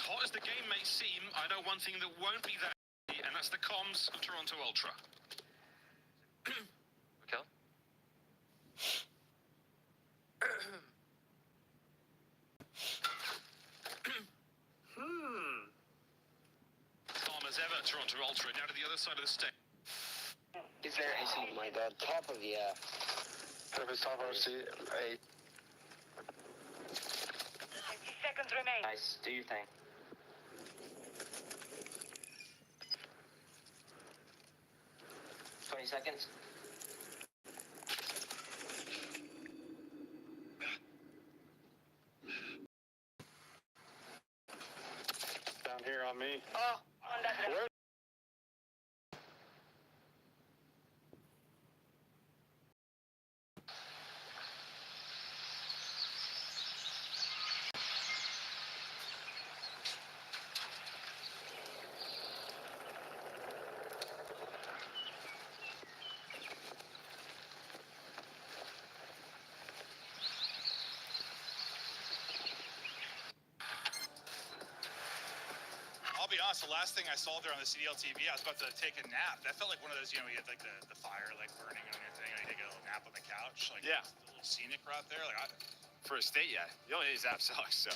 hot as the game may seem, I know one thing that won't be that easy, and that's the comms of Toronto Ultra. Okay. Calm as ever, Toronto Ultra. Now to the other side of the stage. Is there AC? Oh my god, top of the Surface top RC, 8. 50 seconds remain. Nice, do your thing. Seconds. Down here on me. On that Where? I'll be honest, the last thing I saw there on the CDL TV, I was about to take a nap. That felt like one of those, you had like the fire like burning on your thing, and you take a little nap on the couch. Like, Yeah. a little scenic route there. Like, For a state, yeah. The only thing is app sucks, so.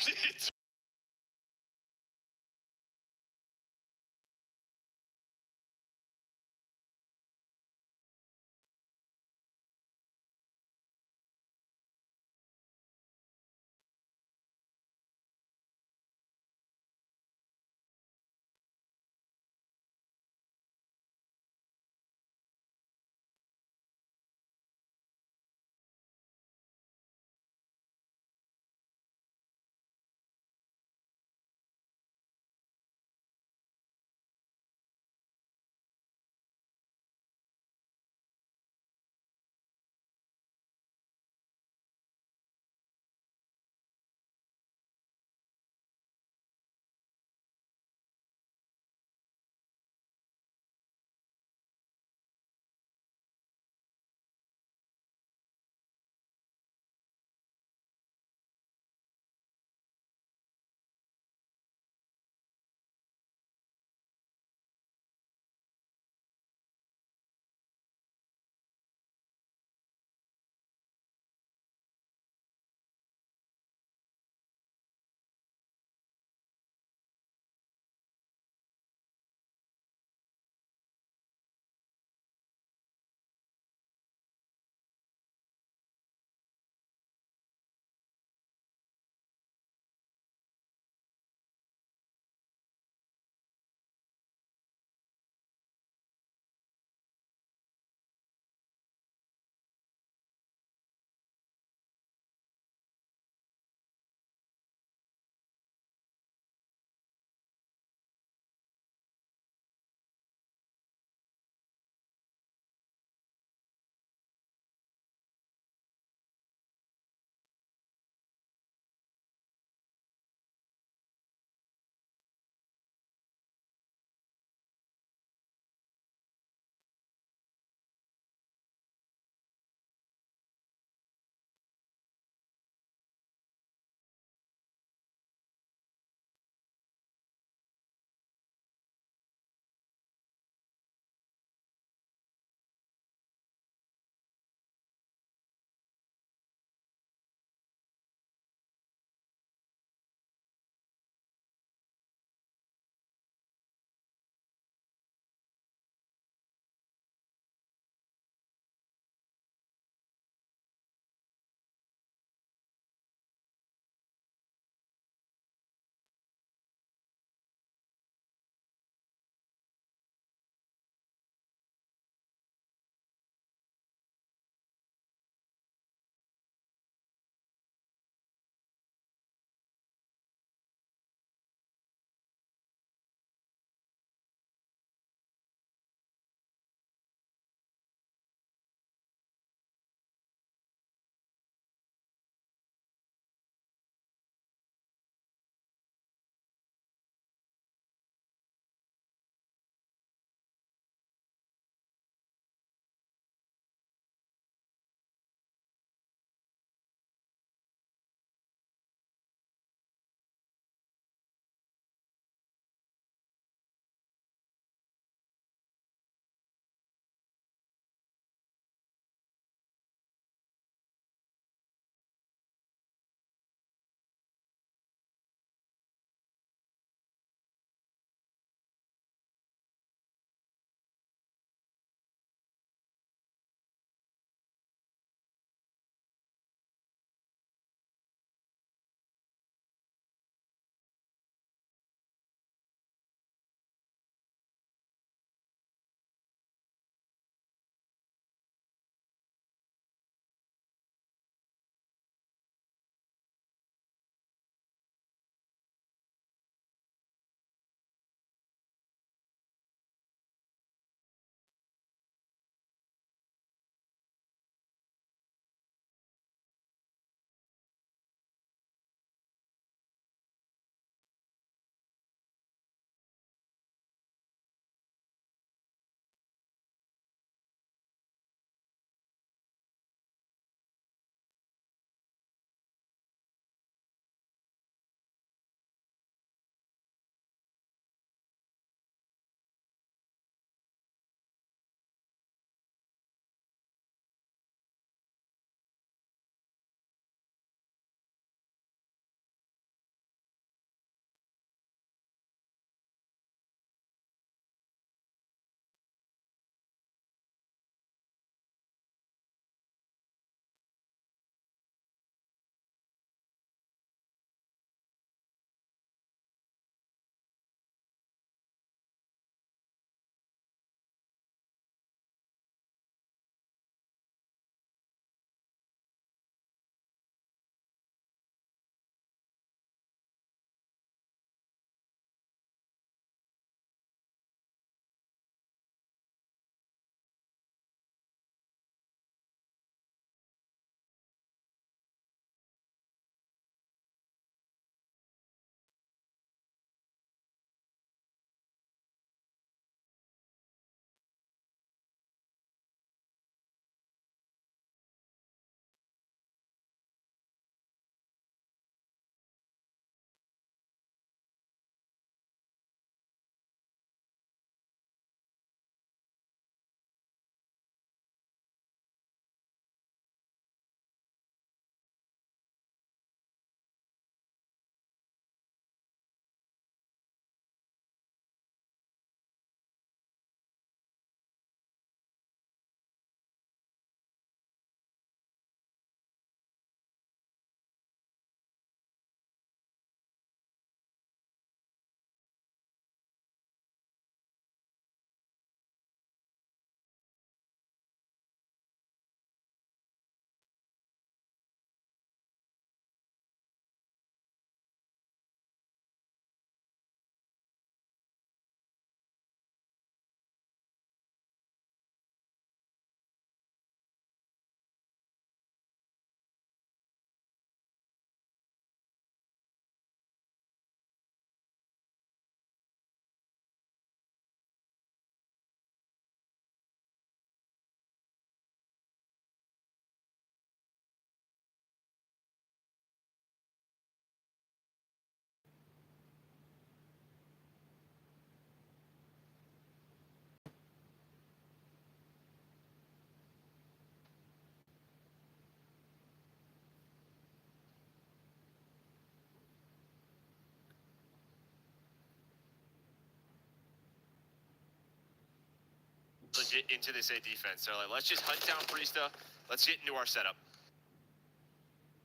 Legit into this A defense. They're like, let's just hunt down Priesta. Let's get into our setup.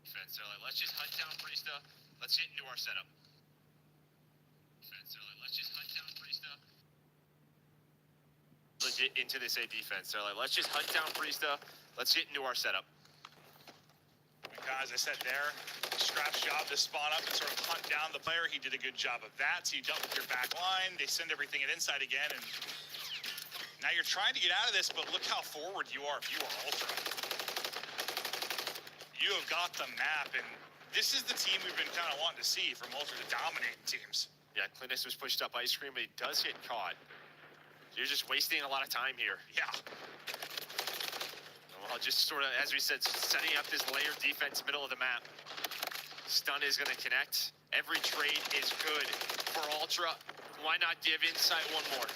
Defense. They're like, let's just hunt down Priesta. Let's get into our setup. Defense. They're like, let's just hunt down Priesta. Legit into this A defense. They're like, let's just hunt down Priesta. Let's get into our setup. As I said there, Scrap's job to spawn up and sort of hunt down the player. He did a good job of that. So you dealt with your back line. They send everything at inside again, and now you're trying to get out of this, but look how forward you are if you are Ultra. You have got the map, and this is the team we've been kind of wanting to see from Ultra, to dominate teams. Yeah, Clintus was pushed up ice cream, but he does get caught. You're just wasting a lot of time here. Yeah. Well, just sort of, as we said, setting up this layered defense middle of the map. Stun is going to connect. Every trade is good for Ultra. Why not give Insight one more?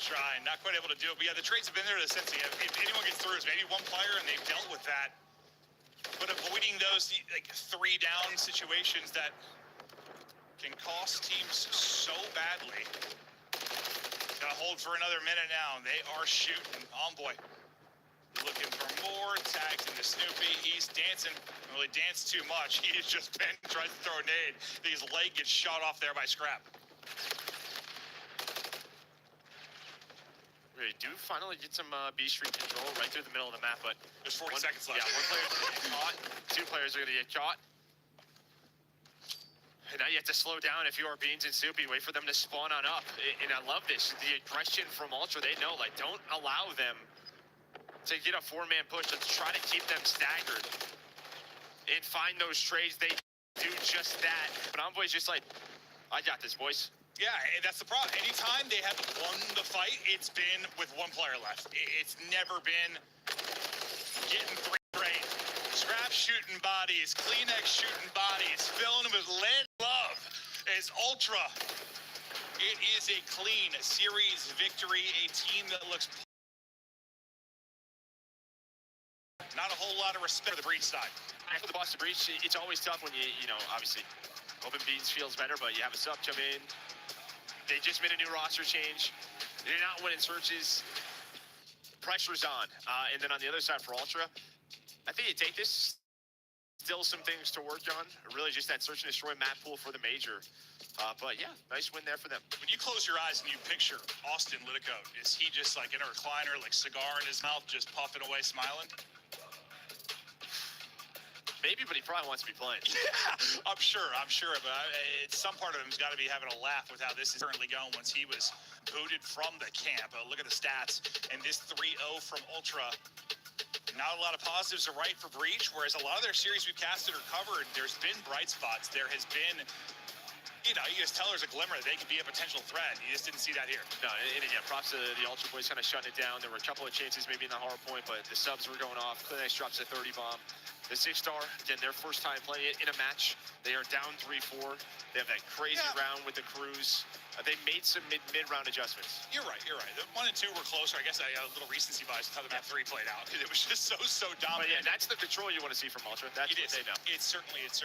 Trying, not quite able to do it. But yeah, the trades have been there since. If anyone gets through, it's maybe one player, and they've dealt with that. But avoiding those like 3-down situations that can cost teams so badly. Gotta hold for another minute now. They are shooting. Envoy looking for more. Tags into Snoopy. He's dancing. Really danced too much. He has just been trying to throw a nade. His leg gets shot off there by Scrap. We do finally get some B Street control right through the middle of the map, but There's 40 seconds left. Yeah, one player's going to get caught. Two players are going to get caught. And now you have to slow down if you are Beans and Soupy. Wait for them to spawn on up. And I love this. The aggression from Ultra. They know, like, don't allow them to get a 4-man push. Let's try to keep them staggered and find those trades. They do just that. But Envoy's just like, I got this, boys. Yeah, and that's the problem. Anytime they have won the fight, it's been with one player left. It's never been getting 3 straight. Scrap shooting bodies, Kleenex shooting bodies, filling them with lead love as Ultra. It is a clean series victory, a team that looks not a whole lot of respect for the Breach side. For the Boston Breach, it's always tough when you know, obviously, Open Beans feels better, but you have a sub come in. They just made a new roster change. They're not winning searches. Pressure's on. And then on the other side for Ultra, I think you take this. Still some things to work on. Really just that search and destroy map pool for the major. But yeah, nice win there for them. When you close your eyes and you picture Austin Liticote, is he just like in a recliner, like cigar in his mouth, just puffing away, smiling? Maybe, but he probably wants to be playing. Yeah, I'm sure. But some part of him's got to be having a laugh with how this is currently going once he was booted from the camp. Look at the stats. And this 3-0 from Ultra. Not a lot of positives to write for Breach, whereas a lot of their series we've casted or covered, there's been bright spots. There has been, you know, you just tell there's a glimmer. They could be a potential threat. You just didn't see that here. No, and again, props to the Ultra boys kind of shutting it down. There were a couple of chances maybe in the hard point, but the subs were going off. Kleenex drops a 30 bomb. The 6-star, again, their first time playing it in a match. They are down 3-4. They have that crazy round with the crews. They made some mid-round adjustments. You're right. The 1 and 2 were closer. I guess I had a little recency bias with how the map 3 played out. It was just so dominant. But yeah, that's the control you want to see from Ultra. That's what they know. It certainly is.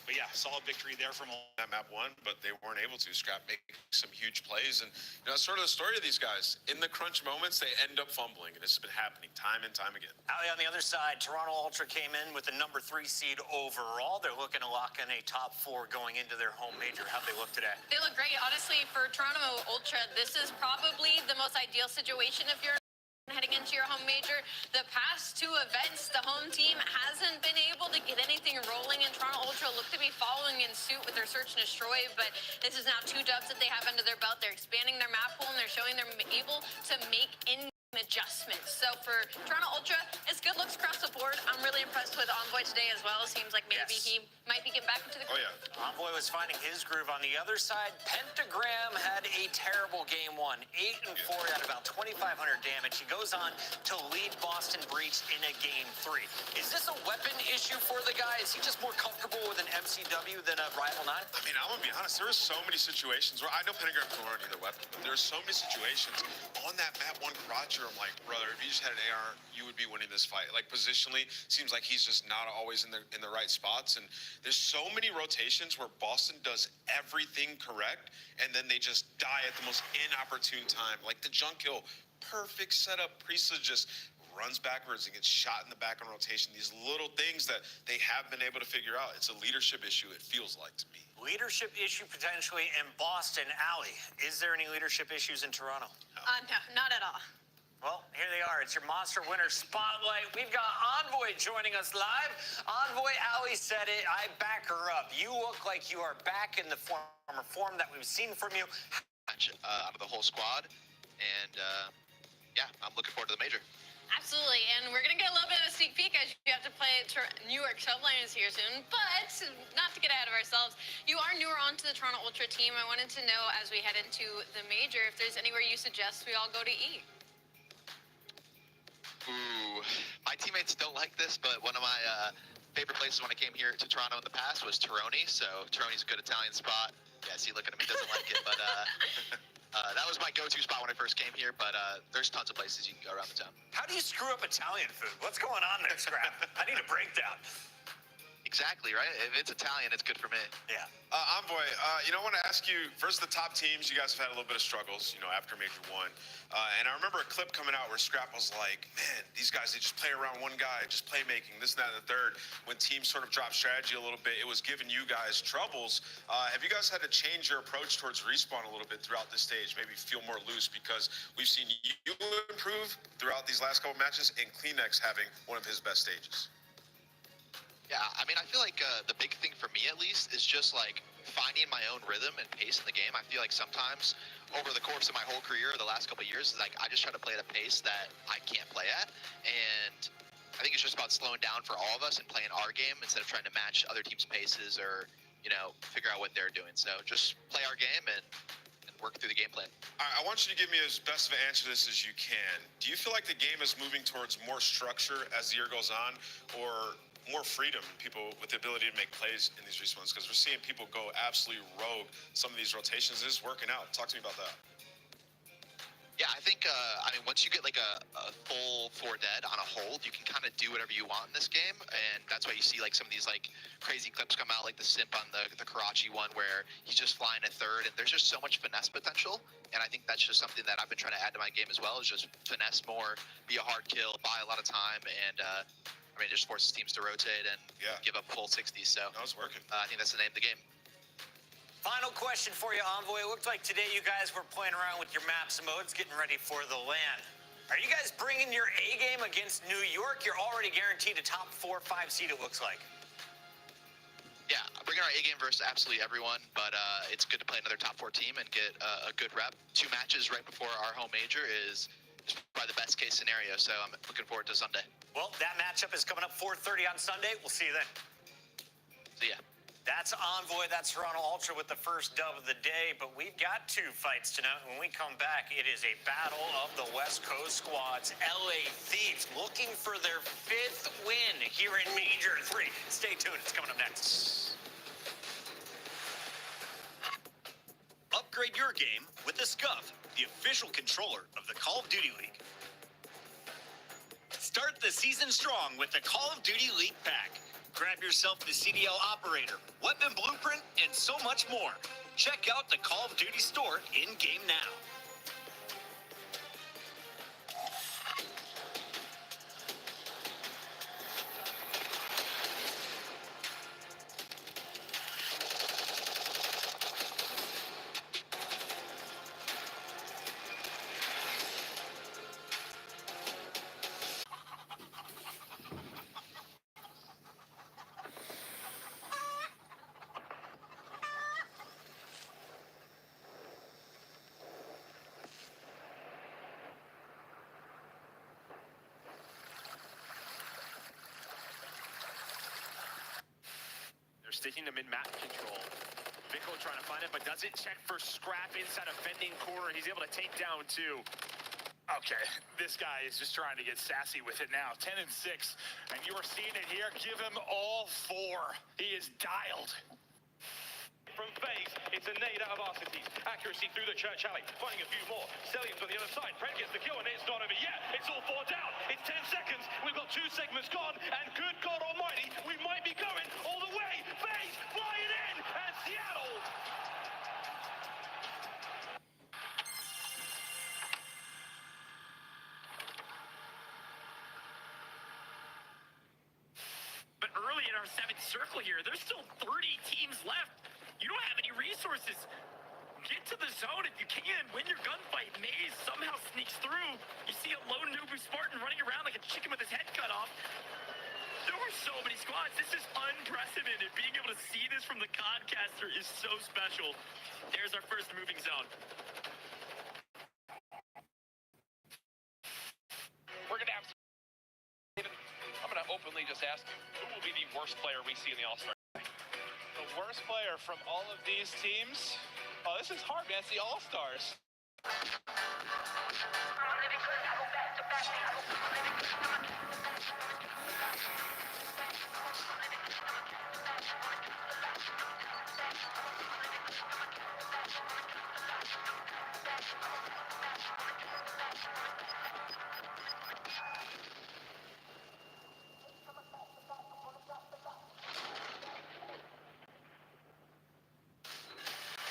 But yeah, solid victory there from that map 1, but they weren't able to. Scrap make some huge plays, and you know, that's sort of the story of these guys. In the crunch moments, they end up fumbling, and this has been happening time and time again. Ali, on the other side, Toronto Ultra came in with the number 3 seed overall. They're looking to lock in a top 4 going into their home major. How'd they look today? They look great. Honestly, for Toronto Ultra, this is probably the most ideal situation if you're heading into your home major. The past 2 events, the home team hasn't been able to get anything rolling, and Toronto Ultra look to be following in suit with their search and destroy, but this is now 2 dubs that they have under their belt. They're expanding their map pool, and they're showing they're able to make adjustments. So for Toronto Ultra, it's good looks across the board. I'm really impressed with Envoy today as well. Seems like maybe he might be getting back into the groove. Oh yeah, Envoy was finding his groove. On the other side, Pentagram had a terrible game 1, 8 and 4 at about 2,500 damage. He goes on to lead Boston Breach in a game 3. Is this a weapon issue for the guy? Is he just more comfortable with an MCW than a Rival 9? I mean, I'm gonna be honest. There are so many situations where I know Pentagram can learn either weapon, but there are so many situations on that map 1 crotch watch her, I'm like, brother, if you just had an AR, you would be winning this fight. Like positionally, seems like he's just not always in the right spots. And there's so many rotations where Boston does everything correct, and then they just die at the most inopportune time. Like the junk kill, perfect setup. Priestly just runs backwards and gets shot in the back on rotation. These little things that they have been able to figure out. It's a leadership issue, it feels like to me. Leadership issue potentially in Boston. Allie, is there any leadership issues in Toronto? No, not at all. Well, here they are. It's your Monster Winner Spotlight. We've got Envoy joining us live. Envoy, Allie said it. I back her up. You look like you are back in the former form that we've seen from you. Out of the whole squad. And, yeah, I'm looking forward to the major. Absolutely, and we're going to get a little bit of a sneak peek as you have to play New York Subliners here soon, but not to get ahead of ourselves, you are newer onto the Toronto Ultra team. I wanted to know, as we head into the major, if there's anywhere you suggest we all go to eat. Ooh, my teammates don't like this, but one of my favorite places when I came here to Toronto in the past was Tironi, so Tironi's a good Italian spot. Yeah, see, looking at me, doesn't like it, but that was my go-to spot when I first came here, but there's tons of places you can go around the town. How do you screw up Italian food? What's going on there, Scrap? I need a breakdown. Exactly, right? If it's Italian, it's good for me. Yeah. Envoy, I want to ask you, first the top teams, you guys have had a little bit of struggles, after Major 1. And I remember a clip coming out where Scrap was like, man, these guys, they just play around one guy, just playmaking, this, that, and the third. When teams sort of dropped strategy a little bit, it was giving you guys troubles. Have you guys had to change your approach towards Respawn a little bit throughout this stage, maybe feel more loose? Because we've seen you improve throughout these last couple matches, and Kleenex having one of his best stages. Yeah, I mean, I feel like the big thing for me, at least, is just, like, finding my own rhythm and pace in the game. I feel like sometimes over the course of my whole career, the last couple of years, like, I just try to play at a pace that I can't play at. And I think it's just about slowing down for all of us and playing our game instead of trying to match other teams' paces or, figure out what they're doing. So just play our game and work through the game plan. I want you to give me as best of an answer to this as you can. Do you feel like the game is moving towards more structure as the year goes on, or more freedom, people with the ability to make plays in these respawns? Because we're seeing people go absolutely rogue. Some of these rotations is working out. Talk to me about that. Yeah, I think, once you get like a full 4 dead on a hold, you can kind of do whatever you want in this game. And that's why you see like some of these like crazy clips come out, like the simp on the Karachi one where he's just flying a third. And there's just so much finesse potential. And I think that's just something that I've been trying to add to my game as well, is just finesse more, be a hard kill, buy a lot of time, and it just forces teams to rotate and give up full 60s. So that was working. I think that's the name of the game. Final question for you, Envoy. It looked like today you guys were playing around with your maps and modes, getting ready for the LAN. Are you guys bringing your A game against New York? You're already guaranteed a top 4 or 5 seed, it looks like. Yeah, bringing our A game versus absolutely everyone, but it's good to play another top 4 team and get a good rep. 2 matches right before our home major is probably the best case scenario, so I'm looking forward to Sunday. Well, that matchup is coming up 4:30 on Sunday. We'll see you then. See ya. That's Envoy, that's Toronto Ultra with the first dub of the day, but we've got 2 fights tonight. When we come back, it is a battle of the West Coast squads. LA Thieves looking for their 5th win here in Major 3. Stay tuned, it's coming up next. Upgrade your game with the Scuff, the official controller of the Call of Duty League. Start the season strong with the Call of Duty League pack. Grab yourself the CDL operator, weapon blueprint, and so much more. Check out the Call of Duty store in-game now. Sticking to mid-map control. Vico trying to find it, but doesn't check for Scrap inside a bending corner. He's able to take down 2. Okay, this guy is just trying to get sassy with it now. 10 and 6, and you are seeing it here. Give him all 4. He is dialed. from FaZe. It's a nade out of Arcites. Accuracy through the church alley. Finding a few more. Cellium's on the other side. Pred gets the kill, and it's not over yet. It's all 4 down. It's 10 seconds. We've got 2 segments gone, and good God almighty, we might be going all the way. FaZe flying in, and Seattle. But early in our 7th circle here, there's still 30 teams left. You don't have any resources. Get to the zone if you can. Win your gunfight. Maze somehow sneaks through. You see a lone Nubu Spartan running around like a chicken with his head cut off. There were so many squads. This is unprecedented. Being able to see this from the Codcaster is so special. There's our first moving zone. We're going to have some... I'm going to openly just ask you, who will be the worst player we see in the All-Star? The worst player from all of these teams? Oh, this is hard, man. It's the All-Stars.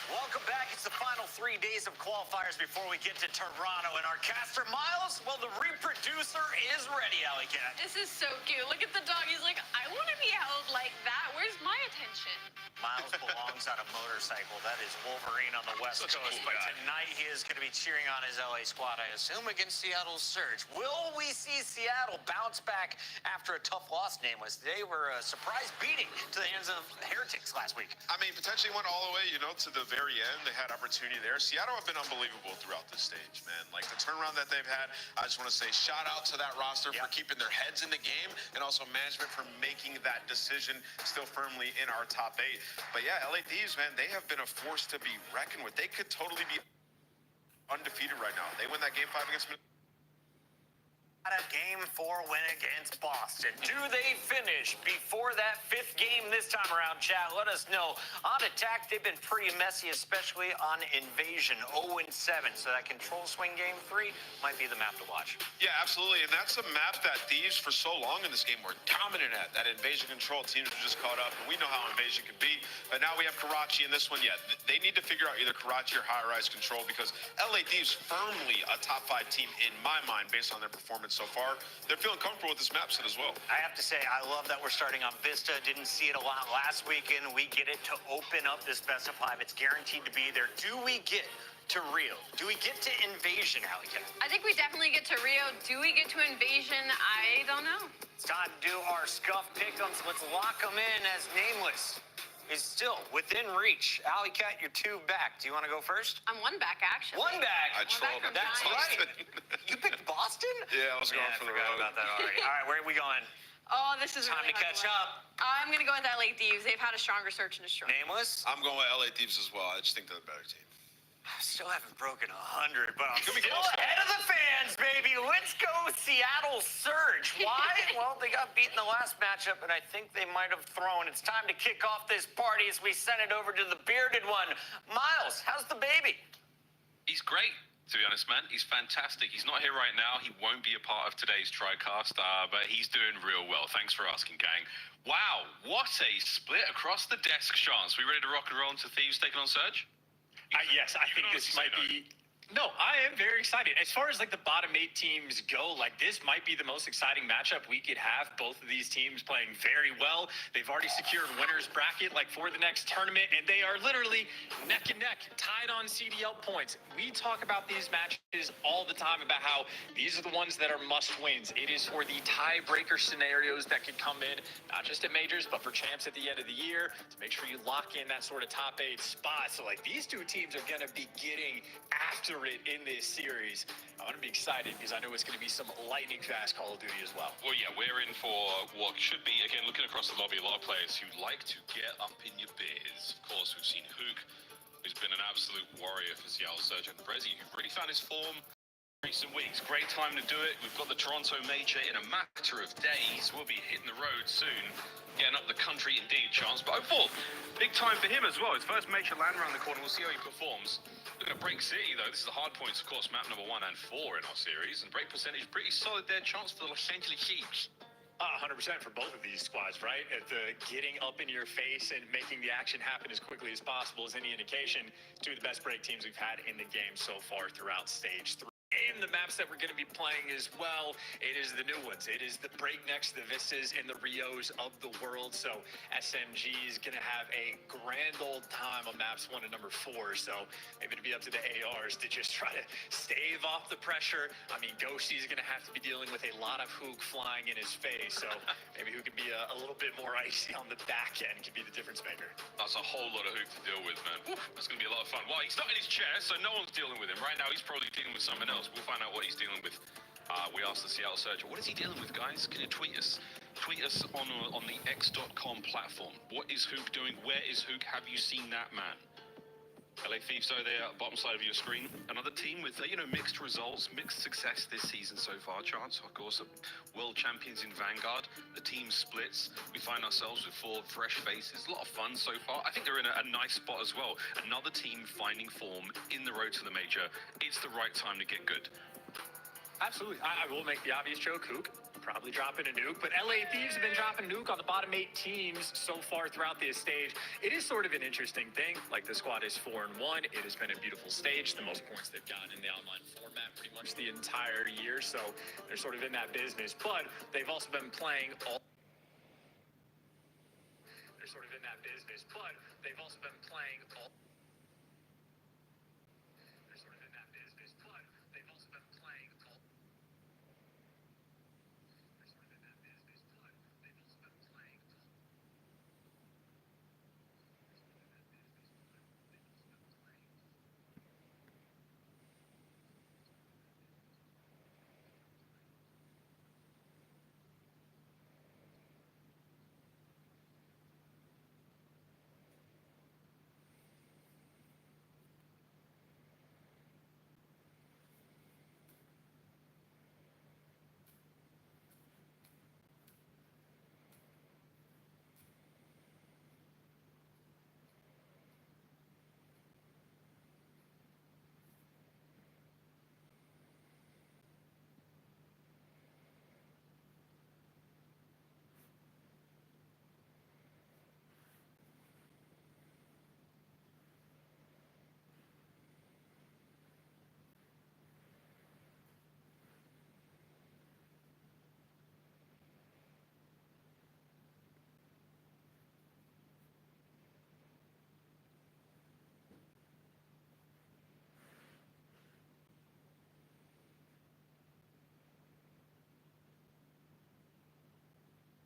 Welcome back. It's the final 3 days of qualifiers before we get to Toronto. And our caster, Miles, well, the reproducer is ready, Alley Cat. This is so cute. Look at the dog. He's like, I want to be held like that. Where's my attention? Miles belongs on a motorcycle. That is Wolverine on the West Such a Coast. cool But guy. tonight he is going to be cheering on his LA squad, I assume, against Seattle's Surge. Will we see Seattle bounce back after a tough loss, Nameless? They were a surprise beating to the hands of Heretics last week. I mean, potentially went all the way, to the very end. They had opportunity there. Seattle have been unbelievable throughout this stage, man. Like, the turnaround that they've had, I just want to say shout out to that roster for keeping their heads in the game, and also management for making that decision still firmly in our top 8. But yeah, LA Thieves, man, they have been a force to be reckoned with. They could totally be undefeated right now. They win that game 5 against Minnesota. A game 4 win against Boston. Do they finish before that 5th game this time around, chat? Let us know. On attack, they've been pretty messy, especially on Invasion, 0-7. So that control swing game 3 might be the map to watch. Yeah, absolutely. And that's a map that Thieves for so long in this game were dominant at. That Invasion control, teams were just caught up. And we know how Invasion can be. But now we have Karachi in this one. Yeah, they need to figure out either Karachi or high-rise control, because LA Thieves firmly a top 5 team in my mind based on their performance so far. They're feeling comfortable with this map set as well. I have to say, I love that we're starting on Vista. Didn't see it a lot last weekend. We get it to open up this best of 5. It's guaranteed to be there. Do we get to Rio? Do we get to Invasion, Alley Cat? I think we definitely get to Rio. Do we get to Invasion? I don't know. It's time to do our scuff pick'ems. Let's lock them in as Nameless is still within reach. Alley Cat, you're 2 back. Do you want to go first? I'm 1 back, actually. 1 back. I trolled him. That's right. You picked Boston? Yeah, I was going for the forgot road. about that already. All right, where are we going? Oh, this is Time really to hard catch one. up. I'm going to go with LA Thieves. They've had a stronger search and destroy. Nameless? I'm going with LA Thieves as well. I just think they're the better team. I still haven't broken 100, but I'm Could be still close. ahead of the fans, baby. Let's go Seattle Surge. Why? Well, they got beat in the last matchup, and I think they might have thrown. It's time to kick off this party as we send it over to the bearded one. Miles, how's the baby? He's great, to be honest, man. He's fantastic. He's not here right now. He won't be a part of today's TriCast, but he's doing real well. Thanks for asking, gang. Wow, what a split across the desk, Chance. We ready to rock and roll into Thieves taking on Surge? Yes, I think this might be... No, I am very excited. As far as like the bottom 8 teams go, like this might be the most exciting matchup we could have. Both of these teams playing very well. They've already secured winners bracket like for the next tournament, and they are literally neck and neck, tied on CDL points. We talk about these matches all the time about how these are the ones that are must wins. It is for the tiebreaker scenarios that could come in, not just at majors, but for champs at the end of the year to make sure you lock in that sort of top 8 spot. So like these 2 teams are going to be getting after it in this series. I'm going to be excited because I know it's going to be some lightning fast Call of Duty as well. Well, yeah, we're in for what should be, again, looking across the lobby, a lot of players who like to get up in your biz. Of course, we've seen Hook, who's been an absolute warrior for Seattle Surge, and Brezzy, who really found his form Recent weeks, great time to do it. We've got the Toronto Major in a matter of days. We'll be hitting the road soon, getting up the country indeed, Chance. But overall, big time for him as well. His first major land around the corner. We'll see how he performs. Looking at break city, though, this is the hard points, of course, map number 1 and 4 in our series. And break percentage, pretty solid there. Chance for the Los Angeles Chiefs. 100% for both of these squads, right? At the getting up in your face and making the action happen as quickly as possible is any indication. Two of the best break teams we've had in the game so far throughout stage 3. And the maps that we're going to be playing as well, it is the new ones. It is the breaknecks, the Vistas, and the Rios of the world. So SMG is going to have a grand old time on maps 1 and number 4. So maybe it'll be up to the ARs to just try to stave off the pressure. I mean, Ghosty's going to have to be dealing with a lot of Hook flying in his face. So maybe who can be a little bit more icy on the back end can be the difference maker. That's a whole lot of Hook to deal with, man. Oof, that's going to be a lot of fun. Well, he's not in his chair, so no one's dealing with him. Right now, he's probably dealing with someone else. We'll find out what he's dealing with. We asked the Seattle Surger, what is he dealing with, guys? Can you tweet us? Tweet us on the X.com platform. What is Hook doing? Where is Hook? Have you seen that man? LA Thieves, so there, bottom side of your screen. Another team with, mixed results, mixed success this season so far. Chance, of course, world champions in Vanguard. The team splits. We find ourselves with 4 fresh faces. A lot of fun so far. I think they're in a nice spot as well. Another team finding form in the road to the major. It's the right time to get good. Absolutely. I will make the obvious joke, Hook. Probably dropping a nuke, but LA Thieves have been dropping nuke on the bottom 8 teams so far throughout this stage. It is sort of an interesting thing. Like, the squad is 4-1. It has been a beautiful stage, the most points they've gotten in the online format pretty much the entire year, so they're sort of in that business. But they've also been playing all. They're sort of in that business, but they've also been playing all. They're sort of in that business, but they've also been playing all.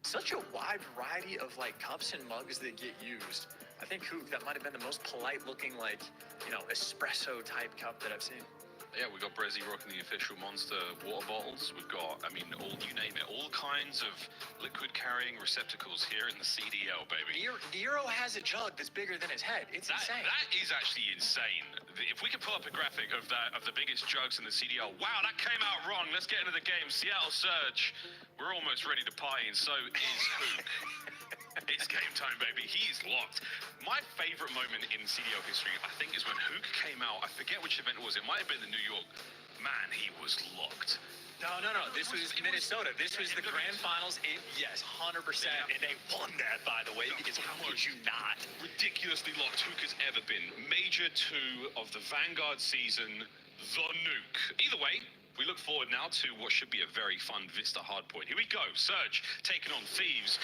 Such a wide variety of cups and mugs that get used. I think Hook, that might have been the most polite looking espresso type cup that I've seen. Yeah, we got Brezzy rocking the official Monster water bottles. We've got, all you name it, all kinds of liquid carrying receptacles here in the CDL, baby. Nero has a jug that's bigger than his head. It's insane. That is actually insane. If we could pull up a graphic of the biggest jugs in the CDL. Wow, that came out wrong. Let's get into the game. Seattle Surge. We're almost ready to party, and so is Hook. It's game time, baby. He's locked. My favorite moment in CDL history, I think, is when Hook came out. I forget which event it was. It might have been the New York. Man, he was locked. No. This was Minnesota. This was the grand finals. Yes, 100%. And they won that, by the way, because how could you not? Ridiculously locked Hook has ever been. Major 2 of the Vanguard season, the nuke. Either way, we look forward now to what should be a very fun Vista hardpoint. Here we go. Surge taking on Thieves.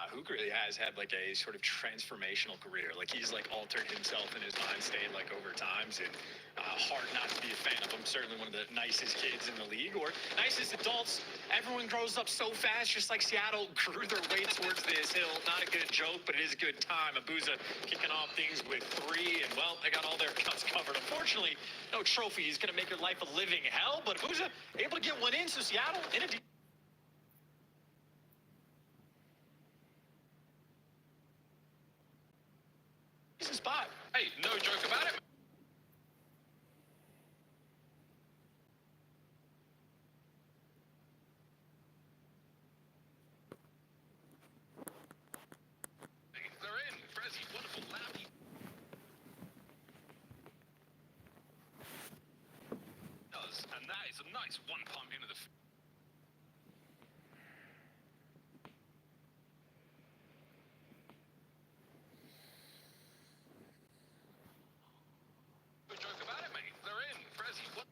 Hook really has had a sort of transformational career. He's altered himself in his mind state over times, and hard not to be a fan of him. Certainly one of the nicest kids in the league, or nicest adults. Everyone grows up so fast, just like Seattle grew their way towards this hill. Not a good joke, but it is a good time. Abuza kicking off things with 3, and they got all their cuts covered. Unfortunately, no trophy is going to make your life a living hell, but Abuza able to get one in, so Seattle in a spot. Hey, no joke about it. It's a nice one pump into the... No joke about it, mate. They're in. Prezi, what?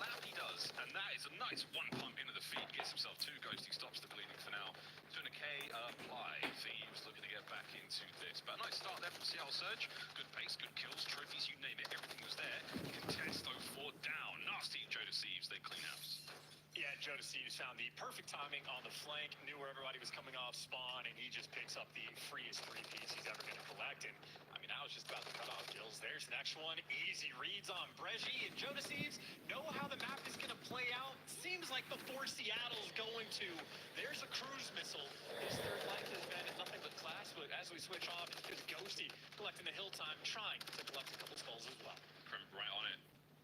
Lap he does, and that is a nice one pump into the feed. Gets himself 2 Ghosty, stops the bleeding for now. 200k apply. Thieves looking to get back into this. But a nice start there from Seattle Surge. Good pace, good kills, trophies, you name it. Everything was there. Contest 04 down. Nasty Joe Deceives. They clean house. Yeah, Joe Deceives found the perfect timing on the flank, knew where everybody was coming off spawn, and he just picks up the freest 3-piece he's ever going to collect. And I mean, I was just about to cut off kills. There's the next one. Easy reads on Bregi, and Joe Deceives know how the map is going to play out. Seems like before Seattle's going to. There's a cruise missile. His third life has been nothing but class, but as we switch off, it's Ghosty collecting the hill time, trying to collect a couple skulls as well. Crimp right on it.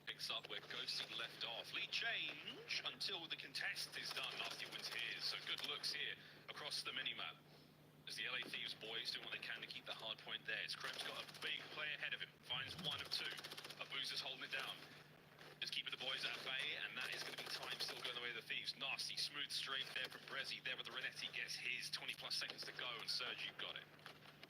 Picks up where Ghosty left off. Lead change until the contest is done. Nasty wins his. So good looks here across the minimap. As the LA Thieves boys doing what they can to keep the hard point there. As Krem's got a big play ahead of him. Finds 1 of 2. Abuza's holding it down. Just keeping the boys at bay, and that is going to be time still going the way of the Thieves. Nasty, smooth strafe there from Brezi. There with the Renetti gets his 20+ seconds to go, and Serge, you've got it.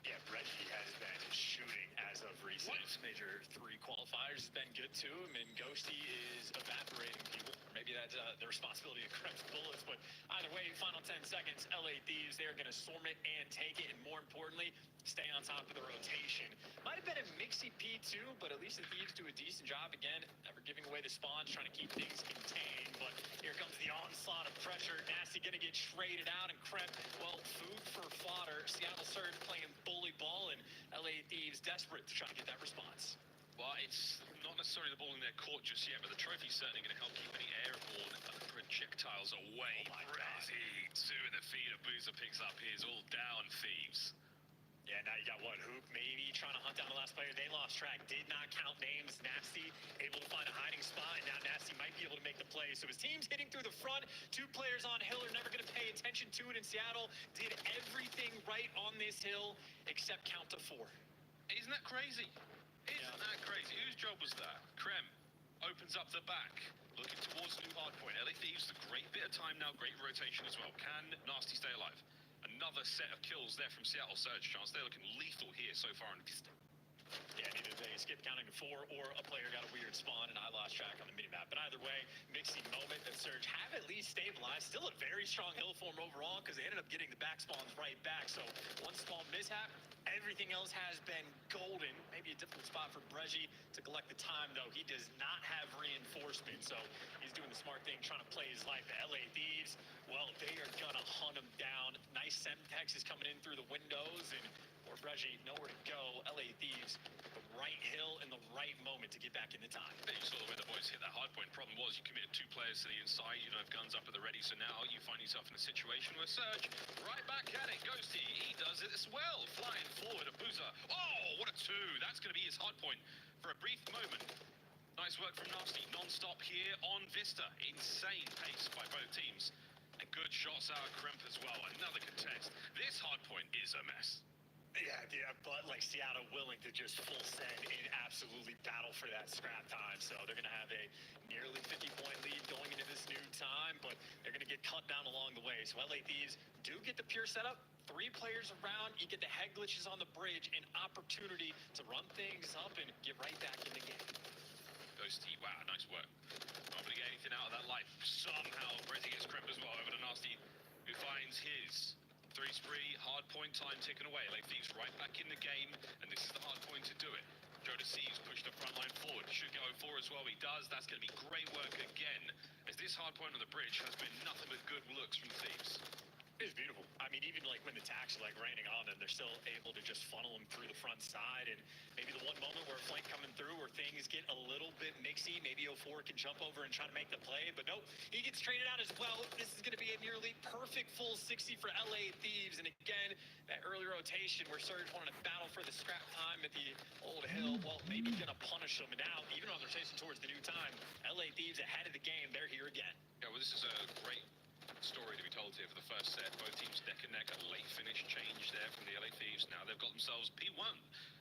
Yeah, Bregi has been shooting as of recent. Major 3 qualifiers has been good to him, and Ghosty is evaporating people. Or maybe that's the responsibility of Krem's bullets, but either way, final 10 seconds, LA Thieves, they're going to storm it and take it, and more importantly, stay on top of the rotation. Might have been a mixy P2, but at least the Thieves do a decent job again, never giving away the spawns, trying to keep things contained, but here comes the onslaught of pressure. Nasty going to get traded out, and Krem, well, food for fodder. Seattle Surge playing bully ball, and LA Thieves desperate to try to get that response. Well, it's not necessarily the ball in their court just yet, but the trophy's certainly going to help keep any airborne projectiles away. Brezi, 2 in the feed. Abuza picks up his. All down, Thieves. Yeah, now you got what, Hoop maybe trying to hunt down the last player. They lost track, did not count names. Nasty able to find a hiding spot, and now Nasty might be able to make the play. So his team's hitting through the front. 2 players on hill are never going to pay attention to it, in Seattle did everything right on this hill except count to 4. Isn't that crazy? Isn't that crazy? Whose job was that? Krem opens up the back, looking towards the new hard point. LA Thieves, a great bit of time now, great rotation as well. Can Nasty stay alive? Another set of kills there from Seattle Surge chance. They're looking lethal here so far in the distance. Yeah, neither they skip counting to 4 or a player got a weird spawn and I lost track on the minimap. But either way, mixing moment that Surge have at least stabilized. Still a very strong hill form overall because they ended up getting the back spawns right back. So one small mishap, everything else has been golden. Maybe a difficult spot for Bregi to collect the time, though. He does not have reinforcement, so he's doing the smart thing, trying to play his life. The LA Thieves, well, they are going to hunt him down. Nice Semtex is coming in through the windows, and for Bregi, nowhere to go. LA Thieves, the right hill in the right moment to get back in the time. You saw the way the boys hit that hard point. Problem was you committed 2 players to the inside. You don't have guns up at the ready, so now you find yourself in a situation where Surge right back at it. Ghosty, he does it as well. Flying forward, Abuza. Oh, what a 2. That's going to be his hard point for a brief moment. Nice work from Nasty. Non-stop here on Vista. Insane pace by both teams. And good shots out of Kremp as well. Another contest. This hard point is a mess. Yeah, but like Seattle willing to just full send and absolutely battle for that scrap time. So they're going to have a nearly 50-point lead going into this new time, but they're going to get cut down along the way. So LA Thieves do get the pure setup. 3 players around, you get the head glitches on the bridge, an opportunity to run things up and get right back in the game. Ghosty, wow, nice work. Not going to get anything out of that life. Somehow, Brezi gets Kremp as well over to Nasty, who finds his 3 spree, hard point time ticking away. Like Thieves right back in the game, and this is the hard point to do it. Joe Deceives pushed the front line forward. Should go 4 as well. He does. That's going to be great work again, as this hard point on the bridge has been nothing but good looks from Thieves. It's beautiful. I mean, even like when the attacks are like raining on them, they're still able to just funnel them through the front side. And maybe the one moment where a flank coming through where things get a little bit mixy, maybe 04 can jump over and try to make the play. But nope, he gets traded out as well. This is going to be a nearly perfect full 60 for LA Thieves. And again, that early rotation where Surge wanted to battle for the scrap time at the old hill, well, maybe going to punish them. And now, even on the rotation towards the new time, LA Thieves ahead of the game. They're here again. Yeah, well, this is a great story to be told here for the first set. Both teams neck and neck. A late finish change there from the LA Thieves. Now they've got themselves P1.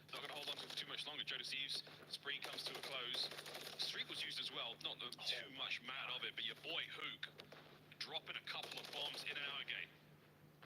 Not going to hold on to it too much longer. Joe Deceives, spree comes to a close. Streak was used as well. Not too much mad of it, but your boy Hook dropping a couple of bombs in and out again.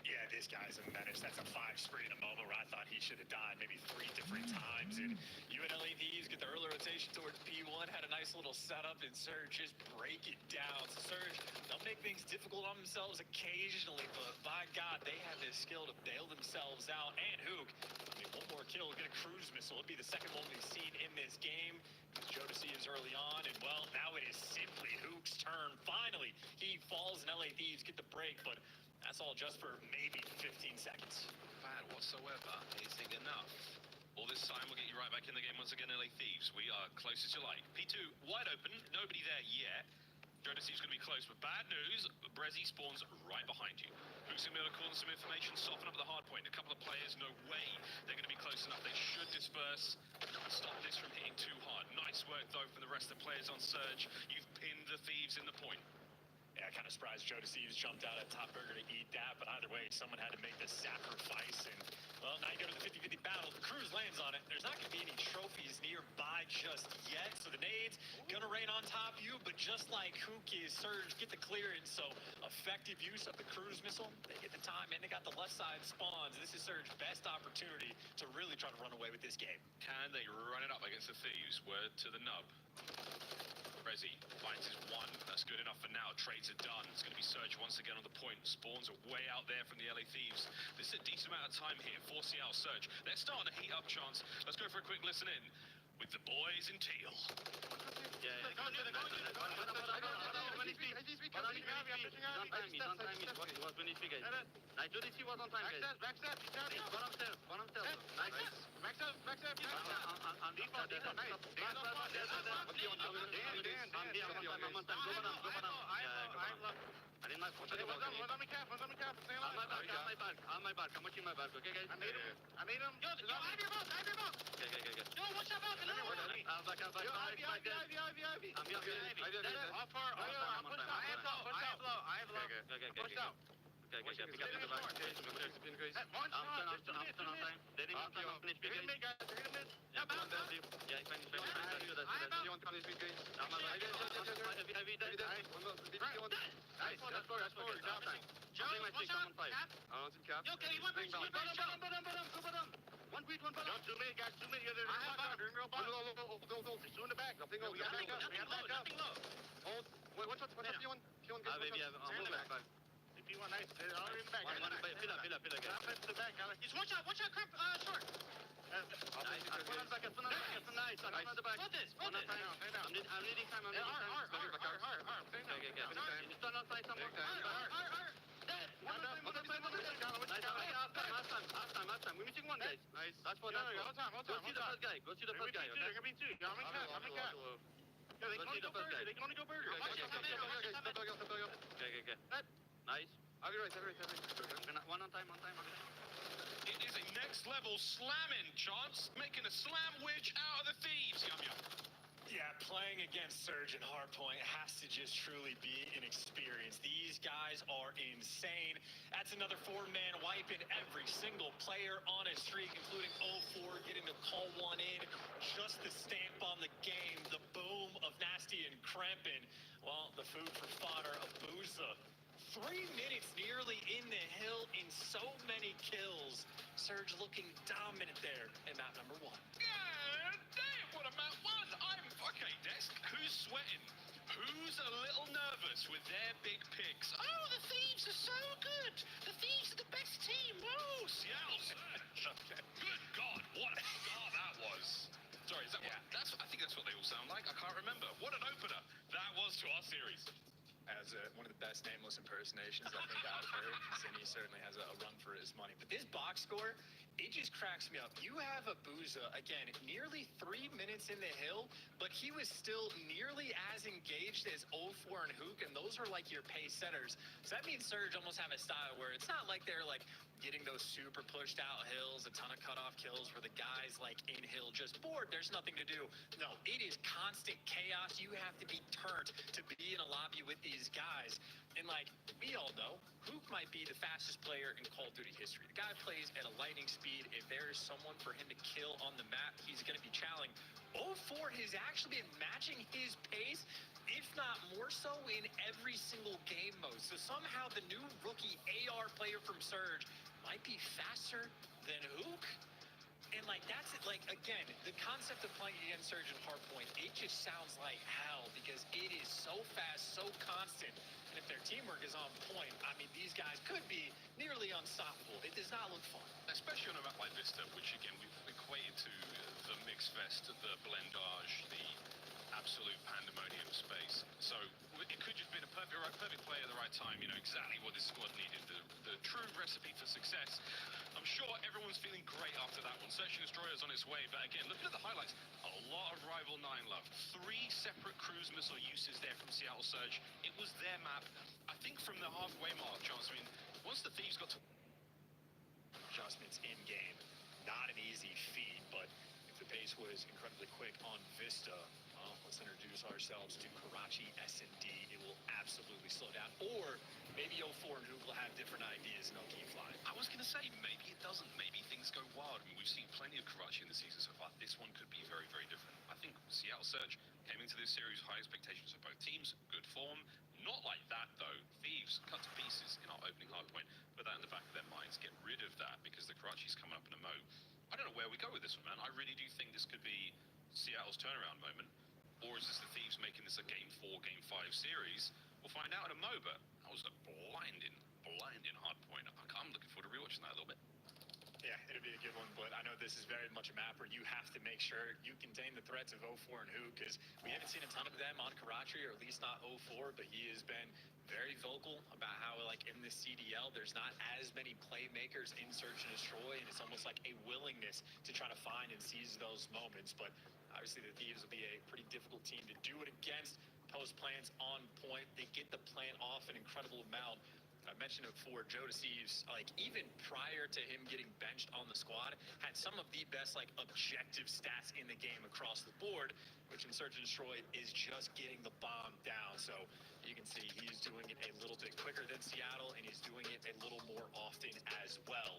Yeah, this guy's a menace. That's a 5 spree in a moment where I thought he should have died maybe 3 different times. And UNLA Thieves get the early rotation towards P1, had a nice little setup, and Surge just break it down. So Surge, they'll make things difficult on themselves occasionally, but by God, they have this skill to bail themselves out. And Hook, I mean, one more kill, get a cruise missile. It'll be the second one we've seen in this game. Joe Deceives early on, and well, now it is simply Hook's turn. Finally, he falls, and LA Thieves get the break, but that's all just for maybe 15 seconds. Bad whatsoever. He's thinking enough. All this time we'll get you right back in the game once again, LA Thieves. We are close as you like. P2 wide open, nobody there yet. Joe Deceives going to be close, but bad news, Brezzy spawns right behind you. Hook's going to be able to call in some information, soften up the hard point. A couple of players, no way they're going to be close enough. They should disperse and stop this from hitting too hard. Nice work, though, from the rest of the players on Surge. You've pinned the Thieves in the point. Yeah, kind of surprised Joe Deceives jumped out at Top Burger to eat that, but either way, someone had to make the sacrifice, and, well, now you go to the 50-50 battle. The Cruise lands on it. There's not going to be any trophies nearby just yet, so the nades going to rain on top of you, but just like Hook is, Surge get the clearance, so effective use of the Cruise missile. They get the time, and they got the left side spawns. This is Surge's best opportunity to really try to run away with this game. Can they run it up against the Thieves? Word to the nub. Brezzy finds his one. That's good enough for now. Trades are done. It's going to be Surge once again on the point. Spawns are way out there from the LA Thieves. This is a decent amount of time here for Seattle Surge. They're starting to heat up, Chance. Let's go for a quick listen in with the boys in teal. It is a next level slamming, Chance. Making a slam wedge out of the Thieves. Yum yum. Yeah, playing against Surge and Hardpoint has to just truly be an experience. These guys are insane. That's another 4-man wiping every single player on a streak, including 0-4 getting to call one in. Just the stamp on the game, the boom of Nasty and Krempin. Well, the food for fodder of Booza. 3 minutes nearly in the hill in so many kills. Surge looking dominant there in map number 1. God damn, what a map 1. Okay, Desk, who's sweating? Who's a little nervous with their big picks? Oh, the Thieves are so good. The Thieves are the best team. Oh, Seattle Surge. Okay. Good God, what a star that was. Sorry, is that what? I think that's what they all sound like. I can't remember. What an opener that was to our series. As one of the best nameless impersonations I think I've heard. Zinni certainly has a run for his money. But this box score, it just cracks me up. You have a Booza, again, nearly 3 minutes in the hill, but he was still nearly as engaged as 0-4 and Hook, and those are like your pace setters. So that means Surge almost have a style where it's not like they're like getting those super pushed out hills, a ton of cutoff kills where the guys like in hill just bored, there's nothing to do. No, it is constant chaos. You have to be turned to be in a lobby with these guys. And like we all know, Hook might be the fastest player in Call of Duty history. The guy plays at a lightning speed. If there is someone for him to kill on the map, he's going to be challenging. 0-4 has actually been matching his pace, if not more so, in every single game mode. So somehow the new rookie AR player from Surge might be faster than Hook. And like that's it. Like again, the concept of playing against Surge and Hardpoint, it just sounds like hell because it is so fast, so constant. And if their teamwork is on point, I mean, these guys could be nearly unstoppable. It does not look fun. Especially on a map like Vista, which again we've equated to the mix fest, the blendage, the absolute pandemonium space. So it could just been a perfect play at the right time. You know exactly what this squad needed. The true recipe for success. I'm sure everyone's feeling great after that one. Search and Destroyer's on its way, but again, looking at the highlights, a lot of Rival 9 love. 3 separate cruise missile uses there from Seattle Surge. It was their map. I think from the halfway mark, Chance, I mean, once the Thieves got to Adjustments in game, not an easy feat, but if the pace was incredibly quick on Vista, well, let's introduce ourselves to Karachi S&D. It will absolutely slow down. Or maybe 0-4 and Hook will have different ideas and they'll keep flying. I was going to say, maybe it doesn't. Maybe things go wild. I mean, we've seen plenty of Karachi in the season so far. This one could be very, very different. I think Seattle Surge came into this series with high expectations of both teams, good form. Not like that, though. Thieves cut to pieces in our opening hardpoint. Put that in the back of their minds. Get rid of that because the Karachi's coming up in a mo. I don't know where we go with this one, man. I really do think this could be Seattle's turnaround moment. Or is this the Thieves making this a Game 4, Game 5 series? We'll find out in a mo, but that was a blinding hardpoint. I'm looking forward to rewatching that a little bit. Yeah, it'll be a good one, but I know this is very much a map where you have to make sure you contain the threats of 0-4 and Hook, because we haven't seen a ton of them on Karachi, or at least not 0-4, but he has been very vocal about how, like, in the CDL, there's not as many playmakers in Search and Destroy, and it's almost like a willingness to try to find and seize those moments. But obviously the Thieves will be a pretty difficult team to do it against. Post plans on point. They get the plan off an incredible amount. I mentioned it before, Joe Deceives, like, even prior to him getting benched on the squad, had some of the best, like, objective stats in the game across the board, which in Search and Destroy is just getting the bomb down. So you can see he's doing it a little bit quicker than Seattle, and he's doing it a little more often as well.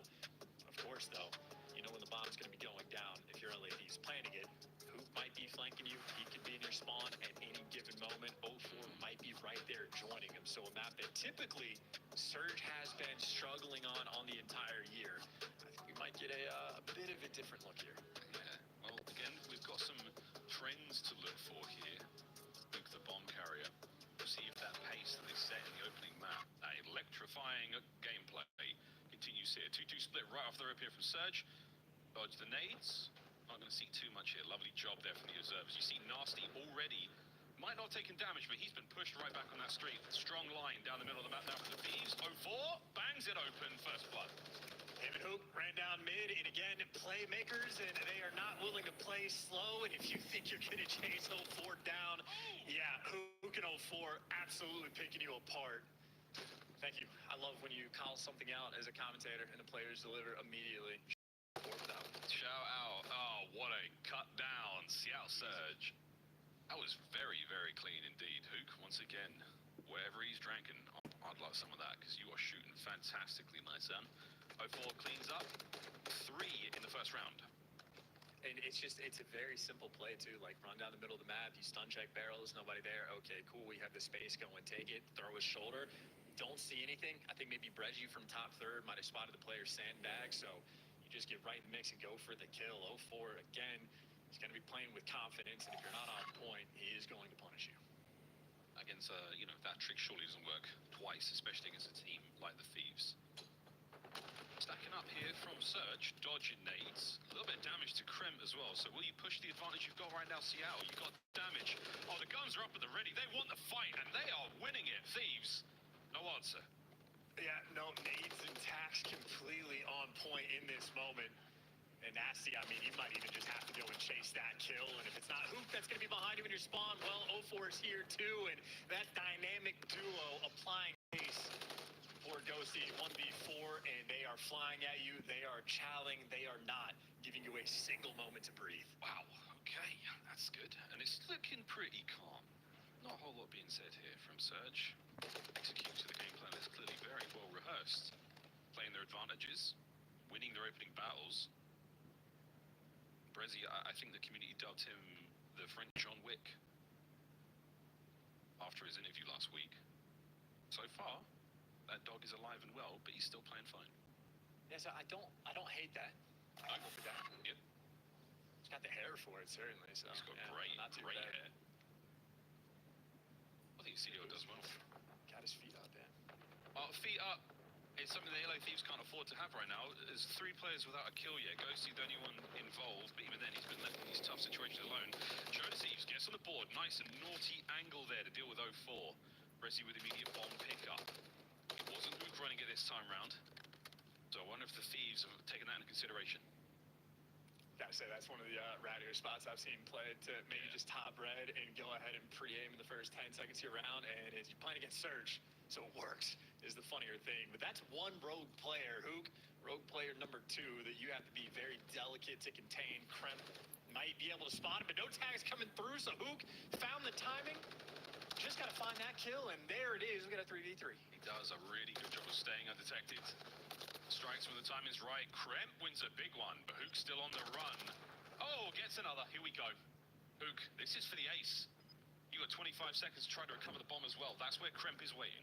Of course, though, you know when the bomb's going to be going down if you're LAD's planning it. Who might be flanking you? He could be in your spawn at any given moment. 0-4 might be right there joining him. So a map that typically Surge has been struggling on the entire year. I think we might get a bit of a different look here. Yeah, well, again, we've got some trends to look for here. Luke the bomb carrier. We'll see if that pace that they set in the opening map, that electrifying gameplay, continues here. 2-2 split right off the rip here from Surge. Dodge the nades. Not going to see too much here. Lovely job there from the observers. You see Nasty already. Might not have taken damage, but he's been pushed right back on that street. Strong line down the middle of the map now for the Thieves. 0-4, bangs it open, first blood. Him and Hook ran down mid, and again, playmakers, and they are not willing to play slow. And if you think you're going to chase 0-4 down, yeah, Hook and 0-4 absolutely picking you apart. Thank you. I love when you call something out as a commentator and the players deliver immediately. Shout out. Oh, what a cut down. Seattle Surge. That was very, very clean indeed. Hook, once again, wherever he's drinking, I'd like some of that because you are shooting fantastically, my son. 0-4 cleans up. 3 in the first round. And it's a very simple play, too. Like, run down the middle of the map, you stun check barrels, nobody there. Okay, cool, we have the space, go and take it. Throw his shoulder. Don't see anything. I think maybe Breggie from top third might have spotted the player sandbag, so you just get right in the mix and go for the kill. 0-4, again, he's going to be playing with confidence, and if you're not on point, he is going to punish you. Against, that trick surely doesn't work twice, especially against a team like the Thieves. Stacking up here from Surge, dodging nades. A little bit of damage to Krem as well. So will you push the advantage you've got right now, Seattle? You've got damage. Oh, the guns are up at the ready. They want the fight, and they are winning it. Thieves, no answer. Yeah, no, nades and tax completely on point in this moment. And Nasty, I mean, you might even just have to go and chase that kill. And if it's not Hook that's going to be behind you in your spawn, well, 0-4 is here too. And that dynamic duo applying pace for Ghosty 1v4, and they are flying at you. They are challenging. They are not giving you a single moment to breathe. Wow, okay, that's good. And it's looking pretty calm. Not a whole lot being said here from Surge. Executing the game plan is clearly very well rehearsed. Playing their advantages, winning their opening battles. Brezzy, I think the community dubbed him the French John Wick after his interview last week. So far, that dog is alive and well, but he's still playing fine. Yeah, so I don't hate that. I go for that. Yep. He's got the hair for it, certainly. So He's got yeah, great not too hair. bad. I think CEO does well. Got his feet up, man. Feet up. It's something the LA Thieves can't afford to have right now. There's 3 players without a kill yet. Ghosty, the only one involved, but even then he's been left in these tough situations alone. Jonas Thieves gets on the board. Nice and naughty angle there to deal with 0-4. Brezzy with immediate bomb pickup. Wasn't Luke running it this time round. So I wonder if the Thieves have taken that into consideration. Gotta say, that's one of the rattier spots I've seen played to maybe just top red and go ahead and pre-aim in the first 10 seconds of your round. And as you're playing against Surge, so it works, is the funnier thing. But that's one rogue player, Hook. Rogue player number 2 that you have to be very delicate to contain. Kremp might be able to spot it, but no tags coming through. So Hook found the timing. Just got to find that kill, and there it is. We got a 3v3. He does a really good job of staying undetected. Strikes when the timing's right. Kremp wins a big one, but Hook's still on the run. Oh, gets another. Here we go. Hook, this is for the ace. You got 25 seconds to try to recover the bomb as well. That's where Kremp is waiting.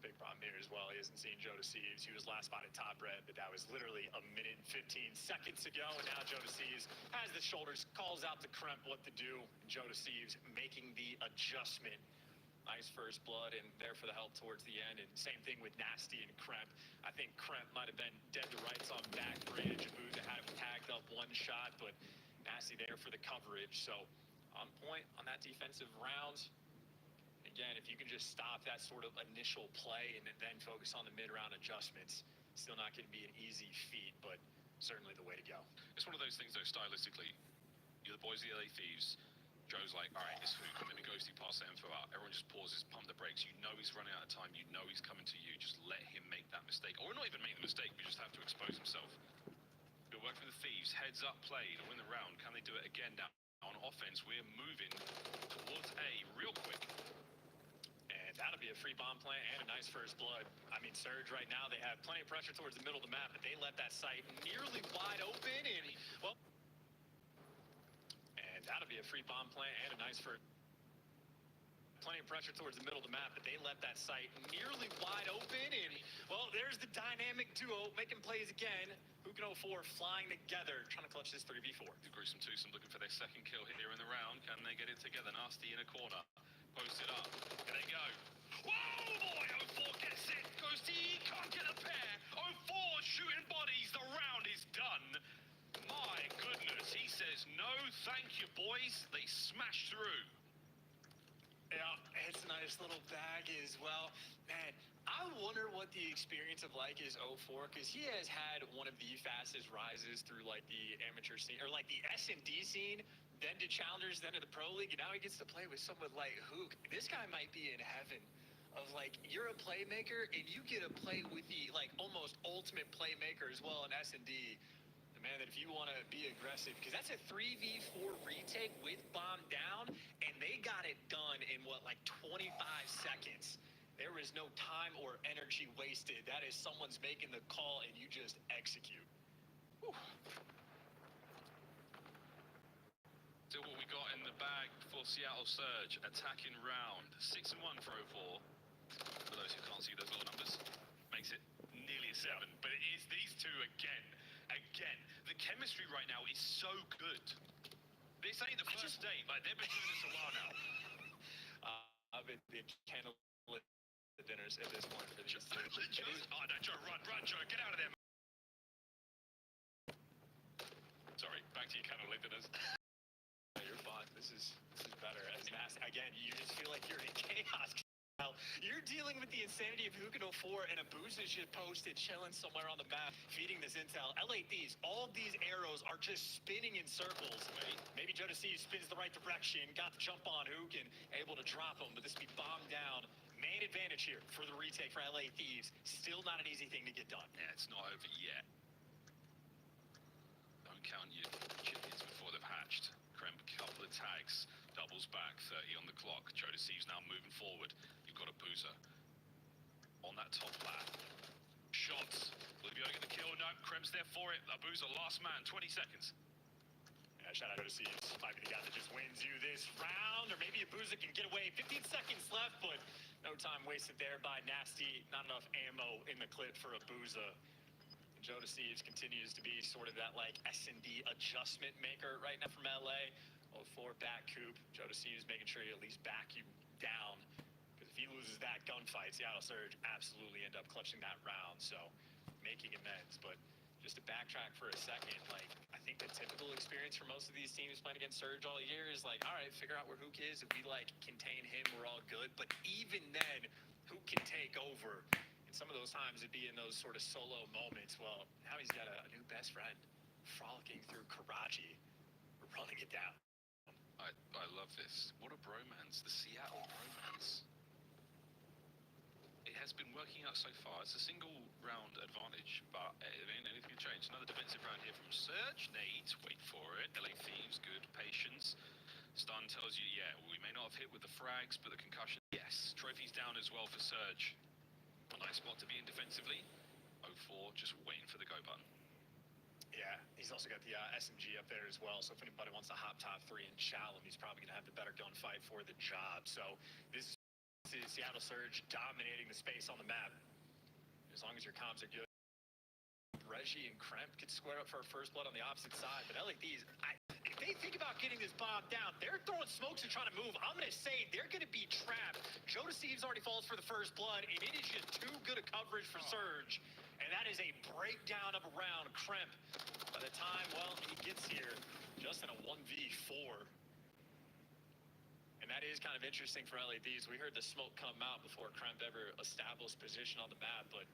Big problem here as well. He hasn't seen Joe Deceives. He was last spotted top red, but that was literally a minute and 15 seconds ago. And now Joe Deceives has the shoulders, calls out to Kremp what to do. Joe Deceives making the adjustment. Nice first blood and there for the help towards the end. And same thing with Nasty and Kremp. I think Kremp might have been dead to rights on back bridge. Abuza had him tagged up one shot, but Nasty there for the coverage. So on point on that defensive round. Again, if you can just stop that sort of initial play and then focus on the mid-round adjustments, still not going to be an easy feat, but certainly the way to go. It's one of those things, though, stylistically. You're the boys of the LA Thieves. Joe's like, all right, it's Hook, and then it goes to pass the info out. Everyone just pauses, pump the brakes. You know he's running out of time. You know he's coming to you. Just let him make that mistake. Or not even make the mistake, but just have to expose himself. Good work from the Thieves. Heads up play to win the round. Can they do it again now? On offense, we're moving towards A real quick. And that'll be a free bomb plant and a nice first blood. I mean, Surge right now, they have plenty of pressure towards the middle of the map, but they let that site nearly wide open. And, well, and that'll be a free bomb plant and a nice first. Plenty of pressure towards the middle of the map, but they let that site nearly wide open. And, well, there's the dynamic duo making plays again. Hook and 0-4 flying together, trying to clutch this 3v4. The gruesome twosome looking for their second kill here in the round. Can they get it together? Nasty in a corner. Posted up. Here they go. Whoa, boy! 0-4 gets it. Goes to E. Can't get a pair. 0-4 shooting bodies. The round is done. My goodness. He says, no, thank you, boys. They smash through. Yeah, it's a nice little bag as well. Man, I wonder what the experience of like is 0-4, because he has had one of the fastest rises through like the amateur scene, or like the S&D scene, then to challengers, then to the pro league, and now he gets to play with someone like Hook. This guy might be in heaven of like, you're a playmaker and you get to play with the like almost ultimate playmaker as well in S&D. Man, that if you want to be aggressive, because that's a 3v4 retake with bomb down, and they got it done in what, like 25 seconds. There is no time or energy wasted. That is someone's making the call and you just execute. Whew. So what we got in the bag for Seattle Surge, attacking round 6-1 for 0-4. For those who can't see those little numbers, makes it nearly a 7. But it is these two again. The chemistry right now is so good. This ain't the first date. Like, they've been doing this a while now. I've been candlelit dinners at this point for these two. Oh, no, Joe, run, Joe, get out of there. Sorry, back to your candlelit dinners. You're fine. This is better. As nasty. Again, you just feel like you're in chaos. You're dealing with the insanity of Hook and 0-4, and Abuza is just posted, chilling somewhere on the map, feeding this intel. LA Thieves, all these arrows are just spinning in circles. Maybe Joe Deceives spins the right direction, got the jump on Hook, and able to drop him, but this will be bombed down. Main advantage here for the retake for LA Thieves. Still not an easy thing to get done. Yeah, it's not over yet. Don't count your chickens before they've hatched. Kremp couple of tags. Doubles back, 30 on the clock. Joe Deceives now moving forward. You've got a Boozer on that top flat. Shots. Will he be able to get the kill? No, Krem's there for it. Abuza, last man, 20 seconds. Yeah, shout out to Deceives. Might be the guy that just wins you this round, or maybe Abuza can get away. 15 seconds left, but no time wasted there by Nasty. Not enough ammo in the clip for Abuza. Joe Deceives continues to be sort of that like S&D adjustment maker right now from LA. 0-4 back coop. Joe Deceives making sure he at least back you down. Because if he loses that gunfight, Seattle Surge absolutely end up clutching that round. So making amends. But just to backtrack for a second, like I think the typical experience for most of these teams playing against Surge all year is like, all right, figure out where Hook is. If we like contain him, we're all good. But even then, Hook can take over. Some of those times it'd be in those sort of solo moments. Well, now he's got a new best friend frolicking through Karachi. We're running it down. I love this. What a bromance. The Seattle bromance. It has been working out so far. It's a single round advantage, but anything can change. Another defensive round here from Surge. Nate, wait for it. LA Thieves, good patience. Stun tells you, yeah, we may not have hit with the frags, but the concussion, yes. Trophies down as well for Surge. A nice spot to be in defensively. 0-4, just waiting for the go button. Yeah, he's also got the SMG up there as well. So if anybody wants to hop top 3 and challenge him, he's probably going to have the better gunfight for the job. So this is Seattle Surge dominating the space on the map. As long as your comms are good. Reggie and Kremp could square up for a first blood on the opposite side. But LADs, if they think about getting this bomb down, they're throwing smokes and trying to move. I'm going to say they're going to be trapped. Joe Deceives already falls for the first blood, and it is just too good a coverage for Surge. And that is a breakdown of a round. Kremp, by the time, well, he gets here, just in a 1v4. And that is kind of interesting for LADs. We heard the smoke come out before Kremp ever established position on the map, but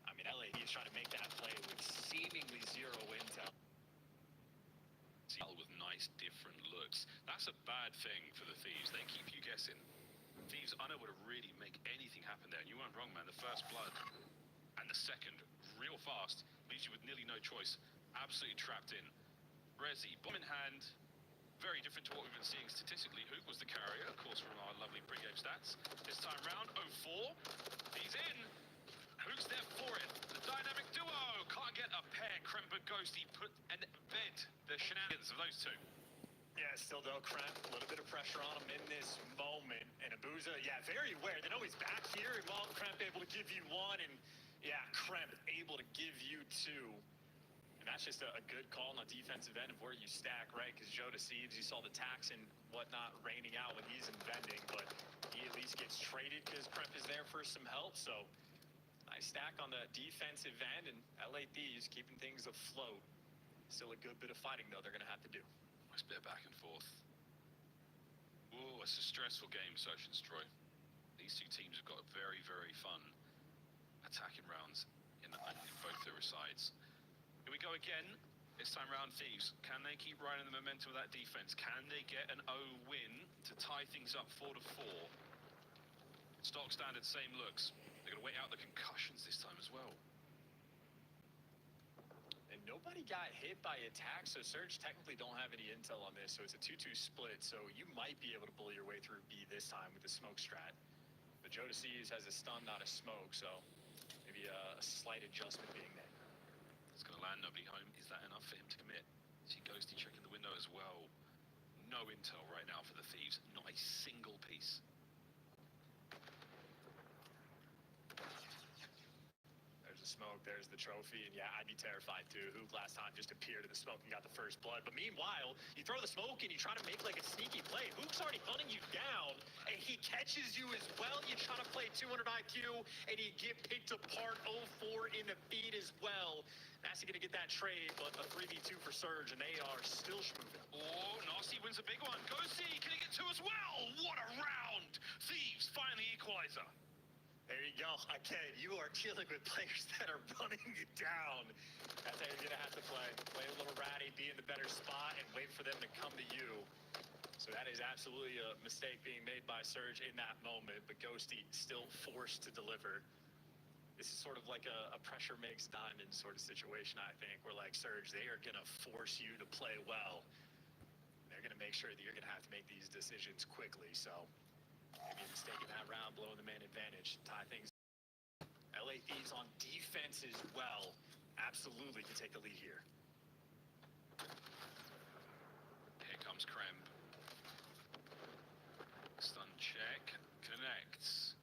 I mean, LAD is trying to make that play with seemingly zero intel. Seattle with nice different looks. That's a bad thing for the Thieves. They keep you guessing. Thieves unable to really make anything happen there. And you weren't wrong, man. The first blood and the second, real fast, leaves you with nearly no choice. Absolutely trapped in. Rezi, bomb in hand. Very different to what we've been seeing statistically. Hook was the carrier, of course, from our lovely pregame stats. This time round, 0-4. He's in. Who's there for it? The dynamic duo can't get a pair. Kremp and Ghosty put and bed the shenanigans of those two. Yeah, still though, Kremp, a little bit of pressure on him in this moment. And Abuza, yeah, very aware. They know he's back here. And while Kremp able to give you one, and yeah, Kremp able to give you two. And that's just a good call on the defensive end of where you stack, right? Because Joe Deceives, you saw the tax and whatnot raining out when he's inventing, but he at least gets traded because Kremp is there for some help. So nice stack on the defensive end, and LAD's keeping things afloat. Still a good bit of fighting, though, they're going to have to do. Nice bit of back and forth. Oh, it's a stressful game, Search and Destroy. These two teams have got very, very fun attacking rounds in both their sides. Here we go again. This time round, Thieves. Can they keep riding the momentum of that defense? Can they get an O win to tie things up 4-4? Stock standard, same looks. They're going to wait out the concussions this time as well. And nobody got hit by attacks, so Surge technically don't have any intel on this, so it's a 2-2 split, so you might be able to bully your way through B this time with the smoke strat. But Joe Deceives has a stun, not a smoke, so maybe a slight adjustment being made. It's going to land nobody home. Is that enough for him to commit? See Ghosty checking the window as well. No intel right now for the Thieves. Not a single piece. Smoke, there's the trophy, and yeah, I'd be terrified too. Hook last time just appeared in the smoke and got the first blood. But meanwhile, you throw the smoke and you try to make like a sneaky play. Hook's already hunting you down, and he catches you as well. You try to play 200 IQ, and you get picked apart 0-4 in the feed as well. Nasty gonna get that trade, but a 3v2 for Surge, and they are still schmooving. Oh, Nasty wins a big one. Ghosty, can he get two as well? What a round! Thieves finally equalizer. There you go. Again, you are dealing with players that are running you down. That's how you're going to have to play. Play a little ratty, be in the better spot, and wait for them to come to you. So that is absolutely a mistake being made by Surge in that moment, but Ghosty still forced to deliver. This is sort of like a pressure makes diamond sort of situation, I think, where like Surge, they are going to force you to play well. they're going to make sure that you're going to have to make these decisions quickly. So maybe a mistake in that round, blowing the man advantage, tie things. LA Thieves on defense as well. Absolutely can take the lead here. Here comes Krem. Stun check. Connects.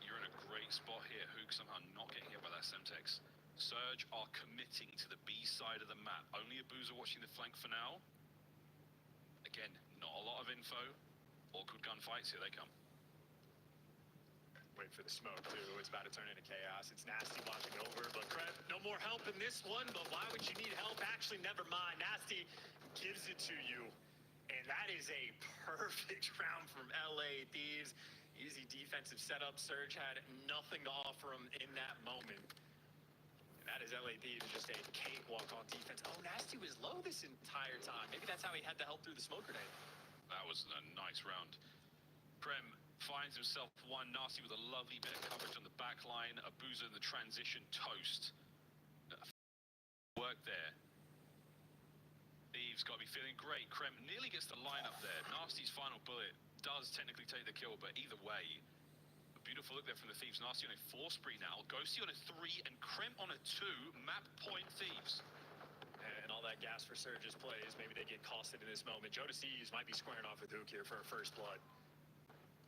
You're in a great spot here. Hook somehow not getting hit by that Semtex. Surge are committing to the B side of the map. Only Abuza watching the flank for now. Again, not a lot of info. Awkward gunfights. Here they come. Wait for the smoke, too. It's about to turn into chaos. It's Nasty watching over, but Krem, no more help in this one, but why would you need help? Actually, never mind. Nasty gives it to you, and that is a perfect round from LA Thieves. Easy defensive setup. Surge had nothing to offer him in that moment. And that is LA Thieves, just a cakewalk on defense. Oh, Nasty was low this entire time. Maybe that's how he had the help through the smoke grenade. That was a nice round. Krem finds himself one. Nasty with a lovely bit of coverage on the back line. Abuza in the transition toast. Work there. Thieves got to be feeling great. Krem nearly gets the line up there. Nasty's final bullet does technically take the kill, but either way, a beautiful look there from the Thieves. Nasty on a 4 spree now. Ghosty on a 3 and Krem on a 2. Map point Thieves. And all that gas for Surge's plays. Maybe they get costed in this moment. Jodeci's might be squaring off with Hook here for a first blood.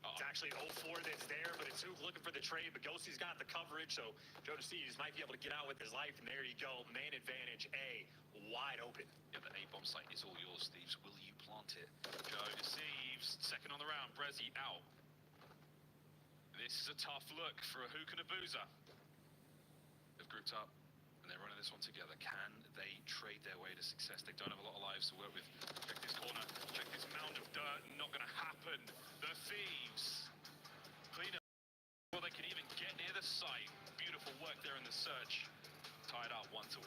It's actually 0-4 that's there, but it's Hook looking for the trade, but Ghosty's got the coverage, so Jodeci's might be able to get out with his life, and there you go. Man advantage, A, wide open. Yeah, the A-bomb site is all yours, Thieves. Will you plant it? Jodeci's second on the round. Brezzy out. This is a tough look for a Hook and Abuza. They've grouped up, and they're running this one together. Can they trade their way to success? They don't have a lot of lives to work with. Check this corner. Check this mound of dirt. Not going to happen. The Thieves clean up before they can even get near the site. Beautiful work there in the search. Tied up 1-1.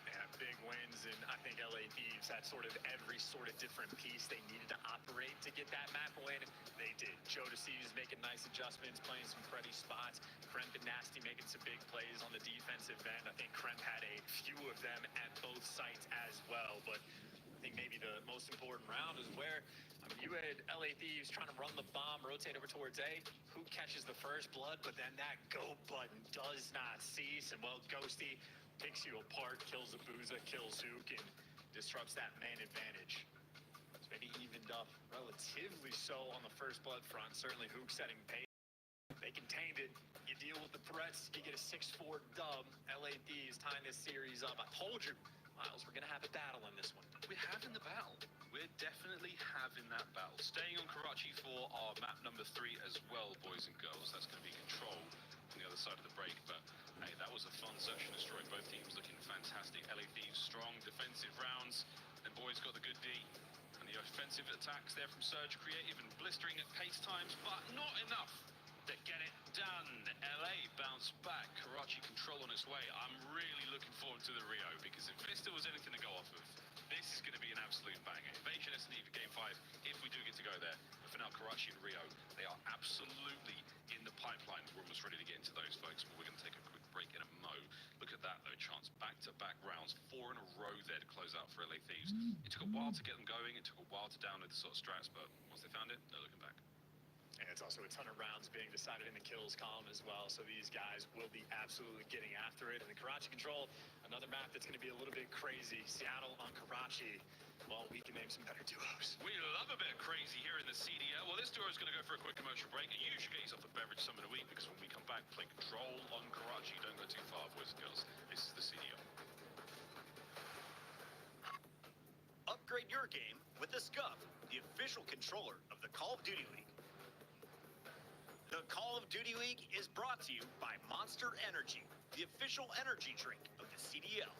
Yeah, big wins, and I think LA Thieves had sort of every sort of different piece they needed to operate to get that map win. They did. Jodeci's making nice adjustments, playing some cruddy spots. Krem and Nasty making some big plays on the defensive end. I think Krem had a few of them at both sites as well, but I think maybe the most important round is where, I mean, you had LA Thieves trying to run the bomb, rotate over towards A. Who catches the first blood? But then that go button does not cease. And, well, Ghosty picks you apart, kills Abuza, kills Hook, and disrupts that man advantage. It's maybe evened up relatively so on the first blood front. Certainly Hook setting pace. They contained it. You deal with the threats, you get a 6-4 dub. LA Thieves tying this series up. I told you, Miles, we're going to have a battle in this one. We're having the battle. We're definitely having that battle. Staying on Karachi for our map number 3 as well, boys and girls. That's going to be Control on the other side of the break. But, hey, that was a fun search and destroy. Both teams looking fantastic. LA Thieves, strong defensive rounds. And boys got the good D. And the offensive attacks there from Surge, creative and blistering at pace times, but not enough to get it done. LA bounce back. Karachi Control on its way. I'm really looking forward to the Rio, because if Vista was anything to go off of, this is going to be an absolute banger. Invasion S&D for Game 5, if we do get to go there. But for now, Karachi and Rio, they are absolutely in the pipeline. We're almost ready to get into those, folks, but we're going to take a quick break in a mo. Look at that, though, chance. Back-to-back rounds, 4 in a row there to close out for LA Thieves. It took a while to get them going. It took a while to download the sort of strats, but once they found it, no looking back. And it's also a ton of rounds being decided in the kills column as well. So these guys will be absolutely getting after it. And the Karachi Control, another map that's going to be a little bit crazy. Seattle on Karachi. Well, we can name some better duos. We love a bit of crazy here in the CDL. Well, this duo is going to go for a quick commercial break. And you should get yourself a beverage some of the week, because when we come back, play Control on Karachi. Don't go too far, boys and girls. This is the CDL. Upgrade your game with the Scuff, the official controller of the Call of Duty League. The Call of Duty League is brought to you by Monster Energy, the official energy drink of the CDL.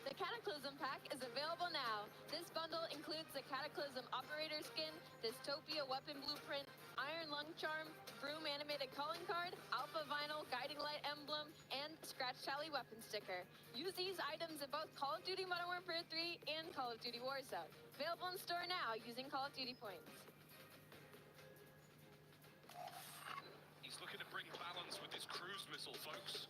The Cataclysm Pack is available now. This bundle includes the Cataclysm Operator Skin, Dystopia Weapon Blueprint, Iron Lung Charm, Broom Animated Calling Card, Alpha Vinyl Guiding Light Emblem, and Scratch Tally Weapon Sticker. Use these items in both Call of Duty Modern Warfare 3 and Call of Duty Warzone. Available in store now using Call of Duty points. He's looking to bring balance with his cruise missile, folks.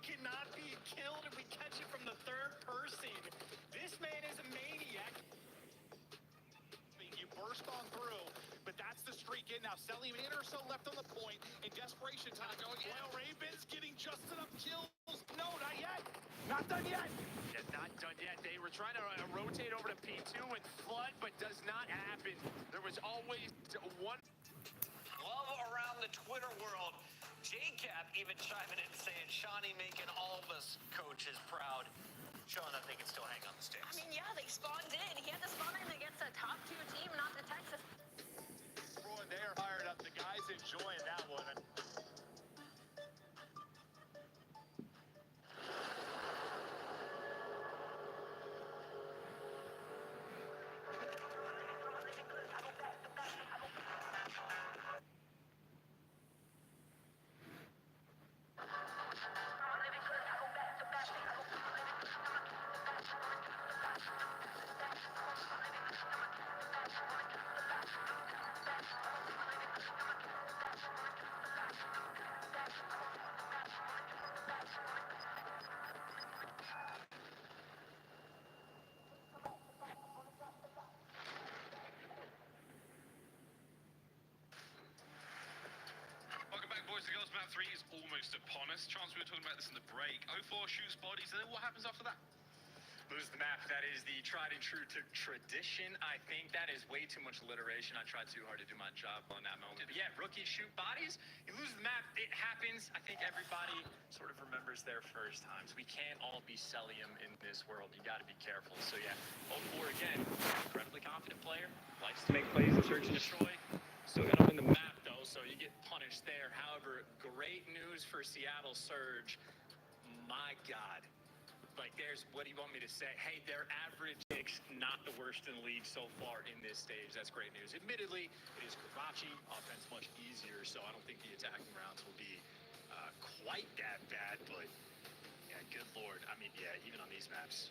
cannot be killed if we catch it from the third person. This man is a maniac. You burst on through, but that's the streak in now. Selling a minute or so left on the point. In desperation time going in. Well, Ravens getting just enough kills. No, not yet. Not done yet. Yeah, not done yet. They were trying to rotate over to P2 and flood, but does not happen. There was always one. Love around the Twitter world. JCap even chiming in saying Shawnee making all of us coaches proud. Showing that they can still hang on the sticks. I mean, yeah, they spawned in. He had to spawn in against a top 2 team, not the Texas. Boy, they're fired up. The guys enjoying that one. Welcome back, boys and girls. Map 3 is almost upon us. Chance, we were talking about this in the break. 0-4 shoots bodies, and then what happens after that? Lose the map. That is the tried and true tradition. I think that is way too much alliteration. I tried too hard to do my job on that moment. But yeah, rookies shoot bodies. You lose the map. It happens. I think everybody sort of remembers their first times. We can't all be Celium in this world. You got to be careful. So yeah, 0-4 again. Incredibly confident player. Likes to make plays and search and destroy. Still got to win the map though, so you get punished there. However, great news for Seattle Surge. My God. Like, there's, what do you want me to say? Hey, their average picks not the worst in the league so far in this stage. That's great news. Admittedly, it is Karachi. Offense much easier, so I don't think the attacking rounds will be quite that bad. But, yeah, good Lord. I mean, yeah, even on these maps.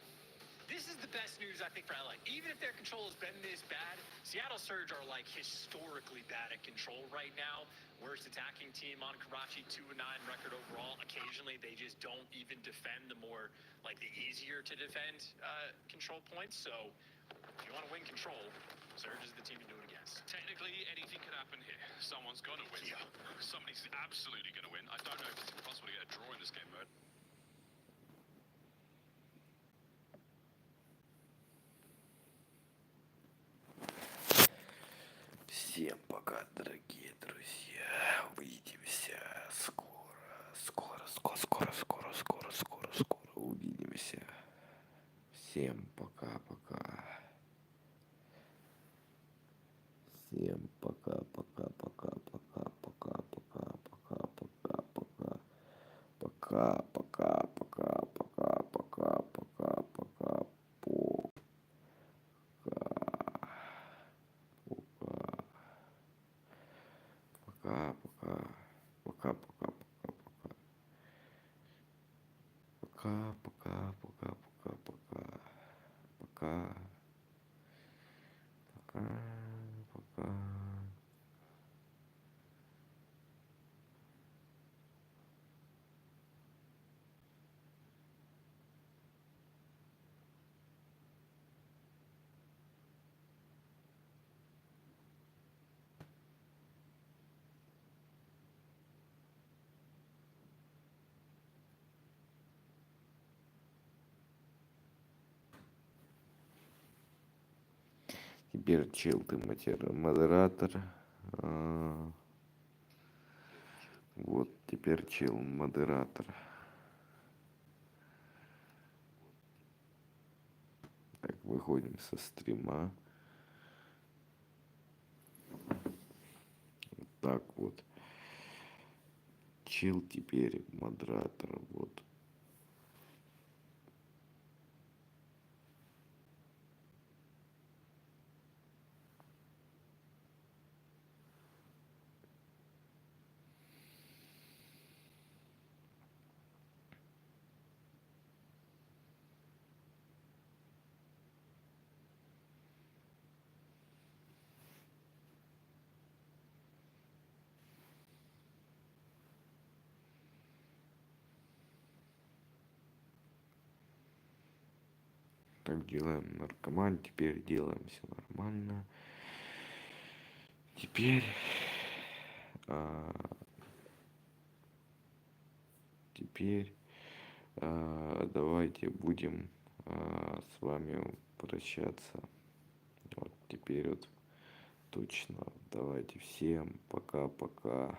This is the best news, I think, for LA. Even if their control has been this bad, Seattle Surge are, like, historically bad at control right now. Worst attacking team on Karachi, 2-9 record overall. Occasionally, they just don't even defend the more, like, the easier to defend control points. So, if you want to win control, Surge is the team to do it against. Technically, anything could happen here. Someone's going to win. Yeah. Somebody's absolutely going to win. I don't know if it's impossible to get a draw in this game mode. Всем пока, дорогие друзья. Увидимся скоро увидимся. Всем пока-пока. Всем пока-пока-пока-пока-пока-пока-пока-пока. Пока-пока-пока-пока-пока-пока-пока. Пока. Теперь чел, ты модератор. Вот теперь чел, модератор. Так, выходим со стрима. Вот так вот. Чел теперь модератор. Вот. Так, делаем наркоман. Теперь делаем все нормально. Теперь... Давайте будем с вами прощаться. Вот теперь вот точно. Давайте всем пока-пока.